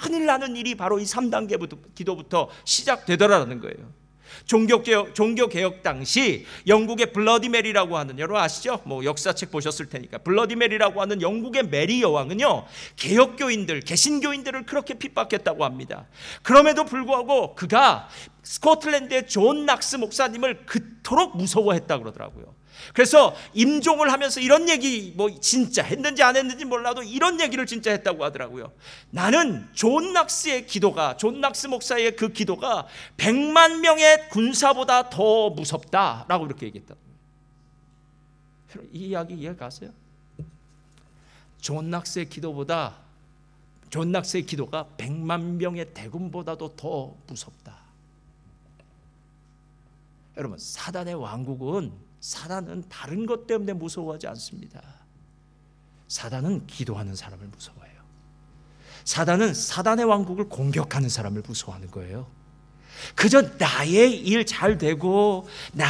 큰일 나는 일이 바로 이 3단계 기도부터 시작되더라는 거예요. 종교개혁 당시 영국의 블러디 메리라고 하는, 여러분 아시죠? 뭐 역사책 보셨을 테니까. 블러디 메리라고 하는 영국의 메리 여왕은요, 개혁교인들, 개신교인들을 그렇게 핍박했다고 합니다. 그럼에도 불구하고 그가 스코틀랜드의 존 낙스 목사님을 그토록 무서워했다고 그러더라고요. 그래서 임종을 하면서 이런 얘기, 뭐 진짜 했는지 안 했는지 몰라도 이런 얘기를 진짜 했다고 하더라고요. 나는 존 낙스 목사의 그 기도가 100만 명의 군사보다 더 무섭다라고 이렇게 얘기했다. 이 이야기 이해 가세요? 존 낙스의 기도가 100만 명의 대군보다도 더 무섭다. 여러분, 사단의 왕국은, 사단은 다른 것 때문에 무서워하지 않습니다. 사단은 기도하는 사람을 무서워해요. 사단은 사단의 왕국을 공격하는 사람을 무서워하는 거예요. 그저 나의 일 잘 되고 내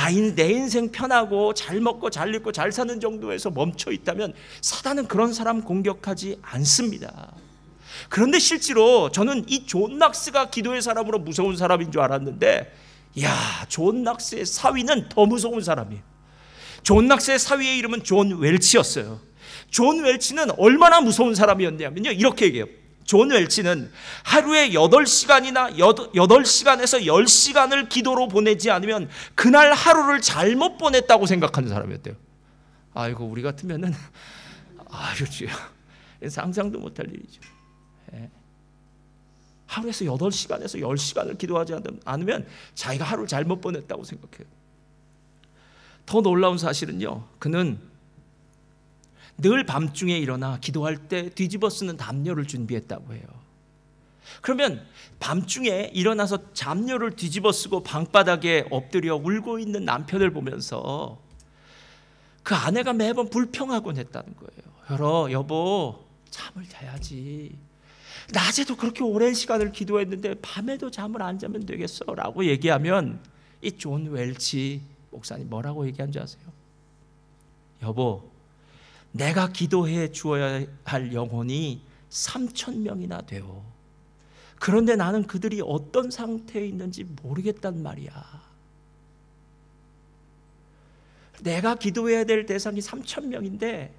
인생 편하고 잘 먹고 잘 입고 잘 사는 정도에서 멈춰 있다면 사단은 그런 사람 공격하지 않습니다. 그런데 실제로 저는 이 존 낙스가 기도의 사람으로 무서운 사람인 줄 알았는데, 존 낙스의 사위는 더 무서운 사람이에요. 존 낙스의 사위의 이름은 존 웰치였어요. 존 웰치는 얼마나 무서운 사람이었냐면요, 이렇게 얘기해요. 존 웰치는 하루에 8시간에서 10시간을 기도로 보내지 않으면 그날 하루를 잘못 보냈다고 생각하는 사람이었대요. 아이고, 우리 같으면은 상상도 못할 일이죠. 하루에서 8시간에서 10시간을 기도하지 않으면 자기가 하루를 잘못 보냈다고 생각해요. 더 놀라운 사실은요, 그는 늘 밤중에 일어나 기도할 때 뒤집어 쓰는 담요를 준비했다고 해요. 그러면 밤중에 일어나서 담요를 뒤집어 쓰고 방바닥에 엎드려 울고 있는 남편을 보면서 그 아내가 매번 불평하곤 했다는 거예요. 여보, 잠을 자야지. 낮에도 그렇게 오랜 시간을 기도했는데 밤에도 잠을 안 자면 되겠어? 라고 얘기하면 이 존 웰치 목사님 뭐라고 얘기한 줄 아세요? 여보, 내가 기도해 주어야 할 영혼이 3,000명이나 돼요. 그런데 나는 그들이 어떤 상태에 있는지 모르겠단 말이야. 내가 기도해야 될 대상이 3,000명인데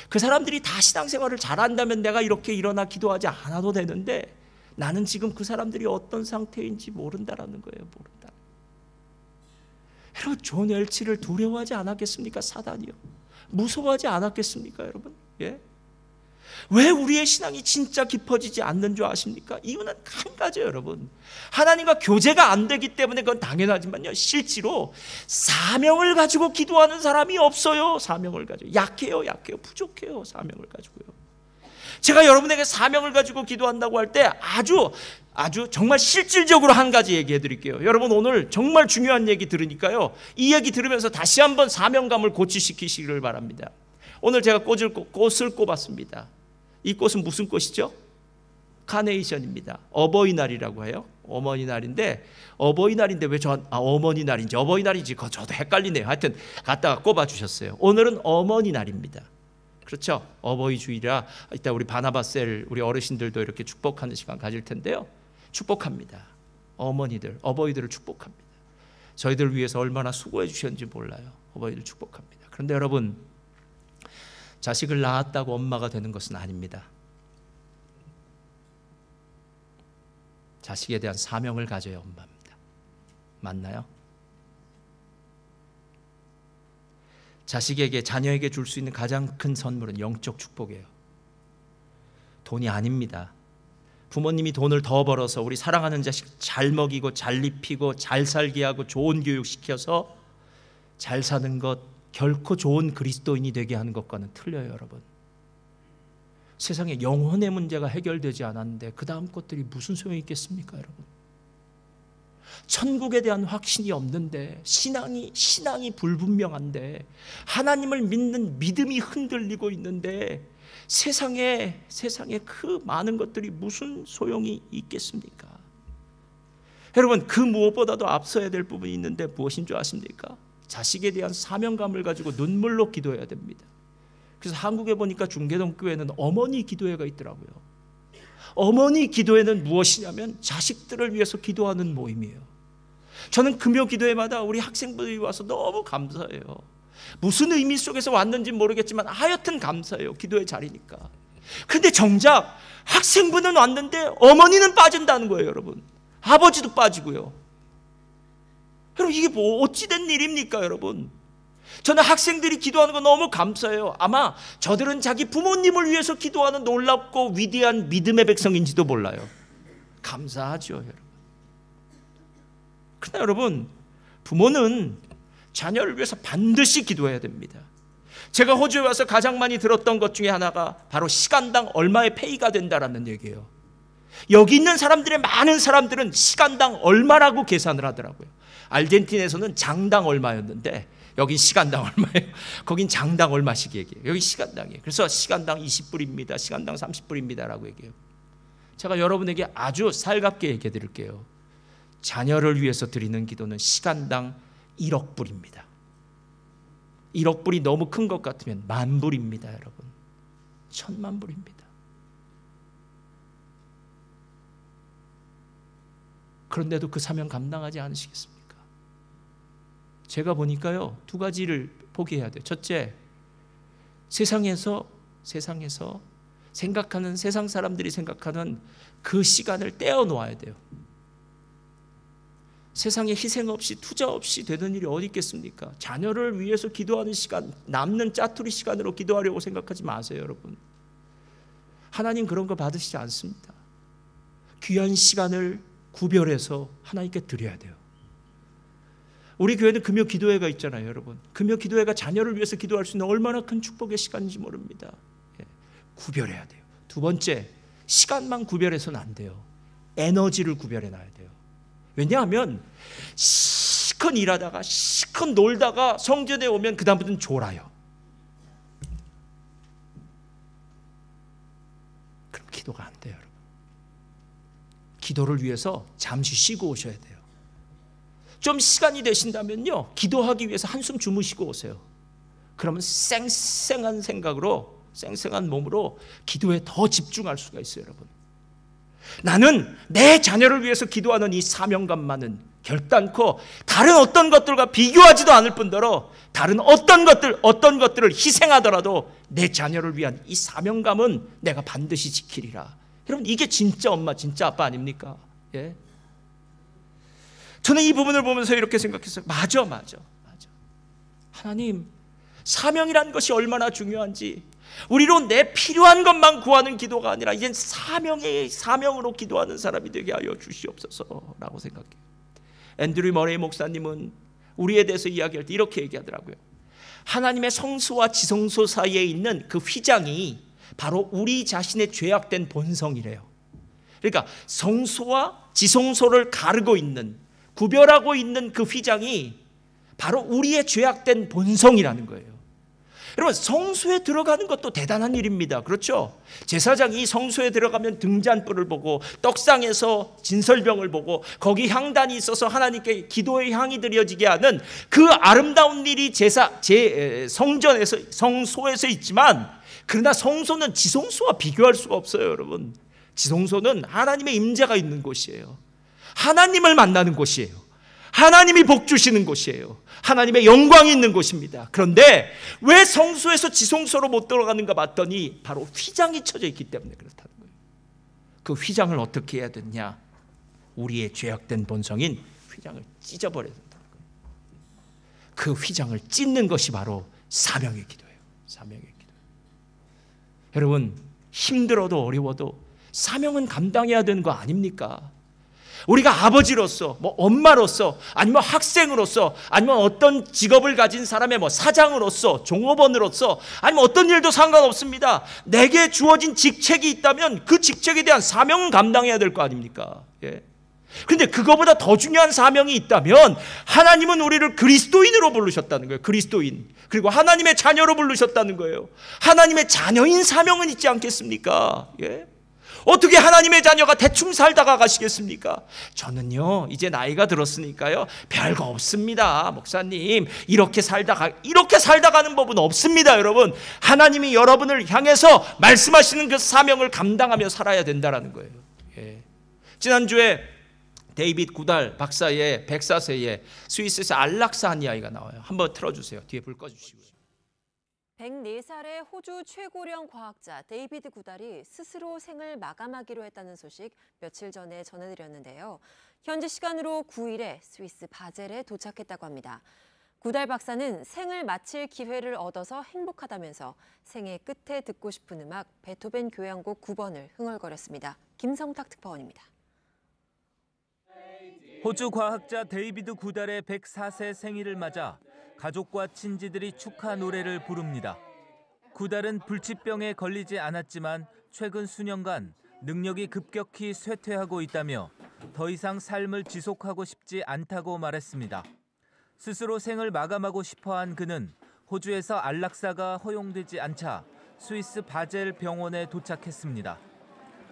그 사람들이 다 신앙생활을 잘한다면 내가 이렇게 일어나 기도하지 않아도 되는데 나는 지금 그 사람들이 어떤 상태인지 모른다라는 거예요. 모른다. 여러분, 존 웰치를 두려워하지 않았겠습니까? 사단이요. 무서워하지 않았겠습니까, 여러분? 예? 왜 우리의 신앙이 진짜 깊어지지 않는 줄 아십니까? 이유는 한 가지예요, 여러분. 하나님과 교제가 안 되기 때문에 그건 당연하지만요, 실제로 사명을 가지고 기도하는 사람이 없어요. 사명을 가지고 약해요, 부족해요. 사명을 가지고요. 제가 여러분에게 사명을 가지고 기도한다고 할 때 아주 정말 실질적으로 한 가지 얘기해 드릴게요. 여러분, 오늘 정말 중요한 얘기 들으니까요, 이 얘기 들으면서 다시 한번 사명감을 고취시키시기를 바랍니다. 오늘 제가 꽃을 꼽았습니다. 이 꽃은 무슨 꽃이죠? 카네이션입니다. 어버이날이라고 해요. 어머니날인데 왜 어머니날인지 어버이날인지 저도 헷갈리네요. 하여튼 갖다가 꼽아주셨어요. 오늘은 어머니날입니다. 그렇죠? 어버이 주일이라 이따 우리 바나바셀 우리 어르신들도 이렇게 축복하는 시간 가질 텐데요. 축복합니다. 어버이들을 축복합니다. 저희들 위해서 얼마나 수고해 주셨는지 몰라요. 어버이들 축복합니다. 그런데 여러분, 자식을 낳았다고 엄마가 되는 것은 아닙니다. 자식에 대한 사명을 가져야 엄마입니다. 맞나요? 자식에게, 자녀에게 줄 수 있는 가장 큰 선물은 영적 축복이에요. 돈이 아닙니다. 부모님이 돈을 더 벌어서 우리 사랑하는 자식 잘 먹이고 잘 입히고 잘 살게 하고 좋은 교육 시켜서 잘 사는 것, 결코 좋은 그리스도인이 되게 하는 것과는 틀려요, 여러분. 세상에 영혼의 문제가 해결되지 않았는데 그 다음 것들이 무슨 소용이 있겠습니까, 여러분? 천국에 대한 확신이 없는데, 신앙이 불분명한데, 하나님을 믿는 믿음이 흔들리고 있는데 세상에 그 많은 것들이 무슨 소용이 있겠습니까? 여러분, 그 무엇보다도 앞서야 될 부분이 있는데 무엇인 줄 아십니까? 자식에 대한 사명감을 가지고 눈물로 기도해야 됩니다. 그래서 한국에 보니까 중계동 교회는 어머니 기도회가 있더라고요. 어머니 기도회는 무엇이냐면 자식들을 위해서 기도하는 모임이에요. 저는 금요 기도회마다 우리 학생분들이 와서 너무 감사해요. 무슨 의미 속에서 왔는지 모르겠지만 하여튼 감사해요. 기도의 자리니까. 그런데 정작 학생분은 왔는데 어머니는 빠진다는 거예요, 여러분. 아버지도 빠지고요. 여러분, 이게 어찌된 일입니까, 여러분? 저는 학생들이 기도하는 거 너무 감사해요. 아마 저들은 자기 부모님을 위해서 기도하는 놀랍고 위대한 믿음의 백성인지도 몰라요. 감사하죠, 여러분. 그러나 여러분, 부모는 자녀를 위해서 반드시 기도해야 됩니다. 제가 호주에 와서 가장 많이 들었던 것 중에 하나가 바로 시간당 얼마의 페이가 된다라는 얘기예요. 여기 있는 사람들의 많은 사람들은 시간당 얼마라고 계산을 하더라고요. 아르헨티나에서는 장당 얼마였는데 여긴 시간당 얼마예요. 거긴 장당 얼마씩 얘기해요. 여기 시간당이에요. 그래서 시간당 20불입니다. 시간당 30불입니다 라고 얘기해요. 제가 여러분에게 아주 살갑게 얘기해 드릴게요. 자녀를 위해서 드리는 기도는 시간당 1억 불입니다. 1억 불이 너무 큰 것 같으면 10,000불입니다, 여러분. 10,000,000불입니다. 그런데도 그 사명 감당하지 않으시겠습니까? 제가 보니까요, 두 가지를 포기해야 돼요. 첫째, 세상에서 생각하는, 세상 사람들이 생각하는 그 시간을 떼어 놓아야 돼요. 세상에 희생 없이, 투자 없이 되는 일이 어디 있겠습니까? 자녀를 위해서 기도하는 시간, 남는 짜투리 시간으로 기도하려고 생각하지 마세요, 여러분. 하나님 그런 거 받으시지 않습니다. 귀한 시간을 구별해서 하나님께 드려야 돼요. 우리 교회는 금요 기도회가 있잖아요, 여러분. 금요 기도회가 자녀를 위해서 기도할 수 있는 얼마나 큰 축복의 시간인지 모릅니다. 구별해야 돼요. 두 번째, 시간만 구별해서는 안 돼요. 에너지를 구별해 놔야 돼요. 왜냐하면 시컷 일하다가 시컷 놀다가 성전에 오면 그 다음부터는 졸아요. 그럼 기도가 안 돼요, 여러분. 기도를 위해서 잠시 쉬고 오셔야 돼요. 좀 시간이 되신다면요, 기도하기 위해서 한숨 주무시고 오세요. 그러면 쌩쌩한 생각으로, 쌩쌩한 몸으로 기도에 더 집중할 수가 있어요, 여러분. 나는 내 자녀를 위해서 기도하는 이 사명감만은 결단코 다른 어떤 것들과 비교하지도 않을 뿐더러 다른 어떤 것들을 희생하더라도 내 자녀를 위한 이 사명감은 내가 반드시 지키리라. 여러분, 이게 진짜 엄마, 진짜 아빠 아닙니까? 예? 저는 이 부분을 보면서 이렇게 생각했어요. 맞아. 하나님, 사명이란 것이 얼마나 중요한지, 우리로 내 필요한 것만 구하는 기도가 아니라 이젠 사명으로 기도하는 사람이 되게 하여 주시옵소서라고 생각해요. 앤드류 머레이 목사님은 우리에 대해서 이야기할 때 이렇게 얘기하더라고요. 하나님의 성소와 지성소 사이에 있는 그 휘장이 바로 우리 자신의 죄악된 본성이래요. 그러니까 성소와 지성소를 가르고 있는, 구별하고 있는 그 휘장이 바로 우리의 죄악된 본성이라는 거예요. 여러분, 성소에 들어가는 것도 대단한 일입니다. 그렇죠? 제사장이 성소에 들어가면 등잔불을 보고 떡상에서 진설병을 보고 거기 향단이 있어서 하나님께 기도의 향이 드려지게 하는 그 아름다운 일이 성전에서, 성소에서 있지만, 그러나 성소는 지성소와 비교할 수가 없어요, 여러분. 지성소는 하나님의 임재가 있는 곳이에요. 하나님을 만나는 곳이에요. 하나님이 복 주시는 곳이에요. 하나님의 영광이 있는 곳입니다. 그런데 왜 성소에서 지성소로 못 들어가는가 봤더니 바로 휘장이 쳐져 있기 때문에 그렇다는 거예요. 그 휘장을 어떻게 해야 되냐? 우리의 죄악된 본성인 휘장을 찢어버려야 된다는 거예요. 그 휘장을 찢는 것이 바로 사명의 기도예요. 사명의 기도. 여러분, 힘들어도 어려워도 사명은 감당해야 되는 거 아닙니까? 우리가 아버지로서, 엄마로서, 아니면 학생으로서, 아니면 어떤 직업을 가진 사람의 사장으로서, 종업원으로서, 아니면 어떤 일도 상관없습니다. 내게 주어진 직책이 있다면 그 직책에 대한 사명은 감당해야 될 거 아닙니까? 예. 근데 그거보다 더 중요한 사명이 있다면 하나님은 우리를 그리스도인으로 부르셨다는 거예요. 그리스도인. 그리고 하나님의 자녀로 부르셨다는 거예요. 하나님의 자녀인 사명은 있지 않겠습니까? 예. 어떻게 하나님의 자녀가 대충 살다가 가시겠습니까? 저는요, 이제 나이가 들었으니까요, 별거 없습니다, 목사님. 이렇게 살다가는 법은 없습니다, 여러분. 하나님이 여러분을 향해서 말씀하시는 그 사명을 감당하며 살아야 된다는 거예요. 예. 지난주에 데이빗 구달 박사의 104세에 스위스에서 안락사 한 이야기가 나와요. 한번 틀어주세요. 뒤에 불 꺼주시고요. 104살의 호주 최고령 과학자 데이비드 구달이 스스로 생을 마감하기로 했다는 소식 며칠 전에 전해드렸는데요. 현지 시간으로 9일에 스위스 바젤에 도착했다고 합니다. 구달 박사는 생을 마칠 기회를 얻어서 행복하다면서 생의 끝에 듣고 싶은 음악 베토벤 교향곡 9번을 흥얼거렸습니다. 김성탁 특파원입니다. 호주 과학자 데이비드 구달의 104세 생일을 맞아 가족과 친지들이 축하 노래를 부릅니다. 구달은 불치병에 걸리지 않았지만 최근 수년간 능력이 급격히 쇠퇴하고 있다며 더 이상 삶을 지속하고 싶지 않다고 말했습니다. 스스로 생을 마감하고 싶어한 그는 호주에서 안락사가 허용되지 않자 스위스 바젤 병원에 도착했습니다.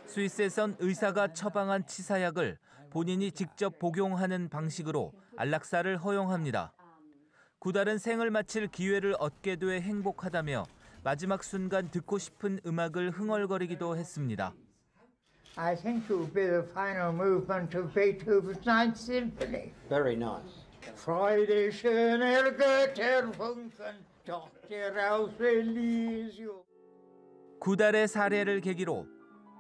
스위스에선 의사가 처방한 치사약을 본인이 직접 복용하는 방식으로 안락사를 허용합니다. 구달은 생을 마칠 기회를 얻게 돼 행복하다며 마지막 순간 듣고 싶은 음악을 흥얼거리기도 했습니다. I think it would be the final movement of Beethoven's Ninth Symphony. Very nice. Freude schöner Götterfunken, doch der aus Elysium. 구달의 사례를 계기로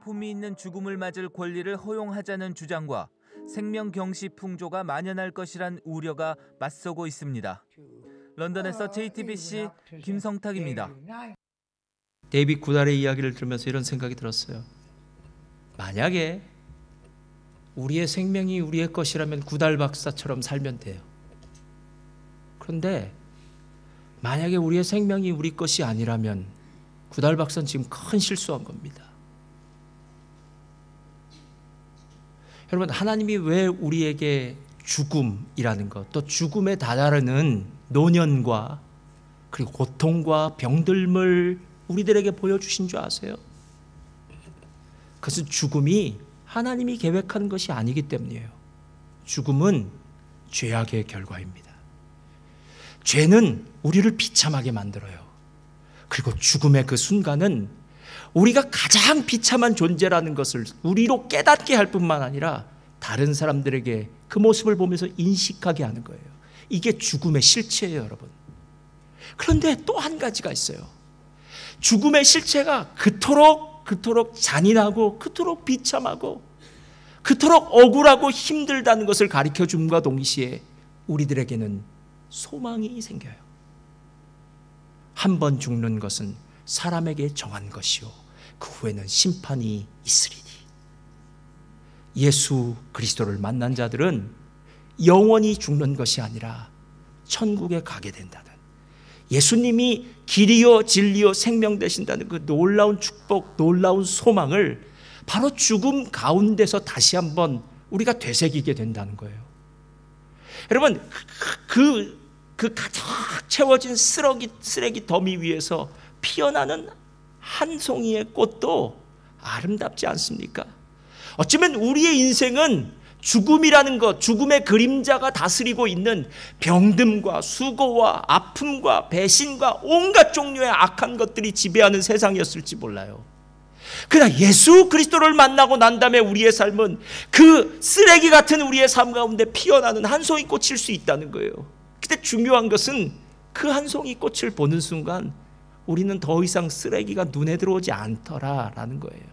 품위 있는 죽음을 맞을 권리를 허용하자는 주장과 생명 경시 풍조가 만연할 것이란 우려가 맞서고 있습니다. 런던에서 JTBC 김성탁입니다. 데이빗 구달의 이야기를 들으면서 이런 생각이 들었어요. 만약에 우리의 생명이 우리의 것이라면 구달 박사처럼 살면 돼요. 그런데 만약에 우리의 생명이 우리 것이 아니라면 구달 박사는 지금 큰 실수한 겁니다. 여러분, 하나님이 왜 우리에게 죽음이라는 것, 또 죽음에 다다르는 노년과 그리고 고통과 병듦을 우리들에게 보여주신 줄 아세요? 그것은 죽음이 하나님이 계획한 것이 아니기 때문이에요. 죽음은 죄악의 결과입니다. 죄는 우리를 비참하게 만들어요. 그리고 죽음의 그 순간은 우리가 가장 비참한 존재라는 것을 우리로 깨닫게 할 뿐만 아니라 다른 사람들에게 그 모습을 보면서 인식하게 하는 거예요. 이게 죽음의 실체예요, 여러분. 그런데 또 한 가지가 있어요. 죽음의 실체가 그토록 잔인하고 그토록 비참하고 그토록 억울하고 힘들다는 것을 가르쳐 줌과 동시에 우리들에게는 소망이 생겨요. 한 번 죽는 것은 사람에게 정한 것이요 그 후에는 심판이 있으리니. 예수 그리스도를 만난 자들은 영원히 죽는 것이 아니라 천국에 가게 된다는, 예수님이 길이요 진리요 생명 되신다는 그 놀라운 축복, 놀라운 소망을 바로 죽음 가운데서 다시 한번 우리가 되새기게 된다는 거예요. 여러분, 그 가득 채워진 쓰레기 더미 위에서 피어나는 한 송이의 꽃도 아름답지 않습니까? 어쩌면 우리의 인생은 죽음이라는 것, 죽음의 그림자가 다스리고 있는 병듦과 수고와 아픔과 배신과 온갖 종류의 악한 것들이 지배하는 세상이었을지 몰라요. 그러나 예수 그리스도를 만나고 난 다음에 우리의 삶은 그 쓰레기 같은 우리의 삶 가운데 피어나는 한 송이 꽃일 수 있다는 거예요. 근데 중요한 것은 그 한 송이 꽃을 보는 순간 우리는 더 이상 쓰레기가 눈에 들어오지 않더라라는 거예요.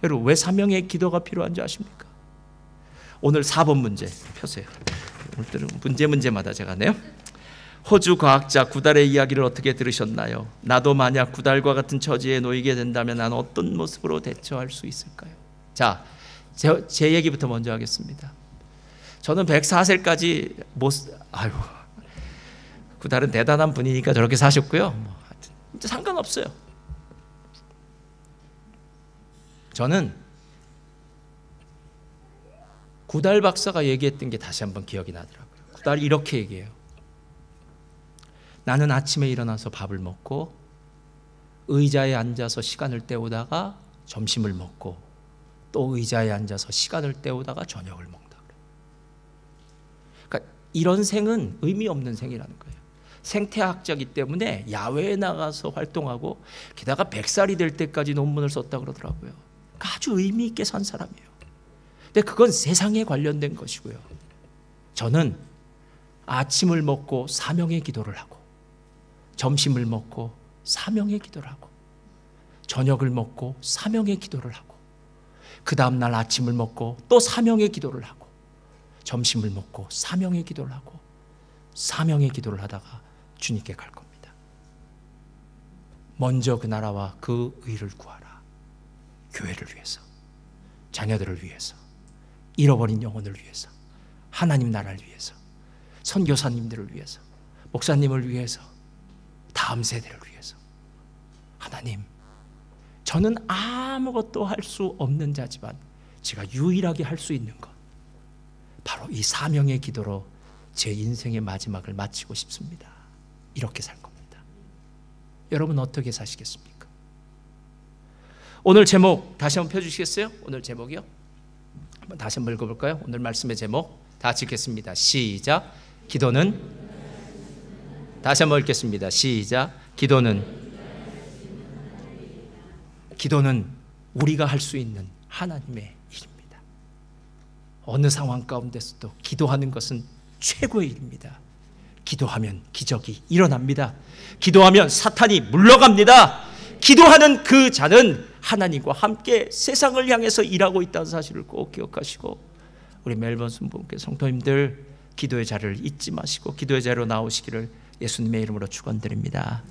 여러분, 왜 사명의 기도가 필요한 줄 아십니까? 오늘 4번 문제 펴세요. 오늘들은 문제마다 제가 하네요. 호주 과학자 구달의 이야기를 어떻게 들으셨나요? 나도 만약 구달과 같은 처지에 놓이게 된다면 난 어떤 모습으로 대처할 수 있을까요? 자, 제 얘기부터 먼저 하겠습니다. 저는 104세까지 구달은 대단한 분이니까 저렇게 사셨고요. 하여튼 상관없어요. 저는 구달 박사가 얘기했던 게 다시 한번 기억이 나더라고요. 구달이 이렇게 얘기해요. 나는 아침에 일어나서 밥을 먹고 의자에 앉아서 시간을 때우다가 점심을 먹고 또 의자에 앉아서 시간을 때우다가 저녁을 먹는다. 그러니까 이런 생은 의미 없는 생이라는 거예요. 생태학자이기 때문에 야외에 나가서 활동하고 게다가 100살이 될 때까지 논문을 썼다 그러더라고요. 그러니까 아주 의미 있게 산 사람이에요. 근데 그건 세상에 관련된 것이고요. 저는 아침을 먹고 사명의 기도를 하고 점심을 먹고 사명의 기도를 하고 저녁을 먹고 사명의 기도를 하고 그 다음날 아침을 먹고 또 사명의 기도를 하고 점심을 먹고 사명의 기도를 하고 사명의 기도를 하다가 주님께 갈 겁니다. 먼저 그 나라와 그 의를 구하라. 교회를 위해서, 자녀들을 위해서, 잃어버린 영혼을 위해서, 하나님 나라를 위해서, 선교사님들을 위해서, 목사님을 위해서, 다음 세대를 위해서. 하나님, 저는 아무것도 할 수 없는 자지만 제가 유일하게 할 수 있는 것, 바로 이 사명의 기도로 제 인생의 마지막을 마치고 싶습니다. 이렇게 살 겁니다. 여러분 어떻게 사시겠습니까? 오늘 제목 다시 한번 펴주시겠어요? 오늘 제목이요? 한번 다시 한번 읽어볼까요? 오늘 말씀의 제목 다 읽겠습니다. 시작. 기도는, 다시 한번 읽겠습니다. 시작. 기도는 우리가 할 수 있는 하나님의 일입니다. 어느 상황 가운데서도 기도하는 것은 최고의 일입니다. 기도하면 기적이 일어납니다. 기도하면 사탄이 물러갑니다. 기도하는 그 자는 하나님과 함께 세상을 향해서 일하고 있다는 사실을 꼭 기억하시고, 우리 멜번 순복음교회 성도님들 기도의 자리를 잊지 마시고 기도의 자리로 나오시기를 예수님의 이름으로 축원드립니다.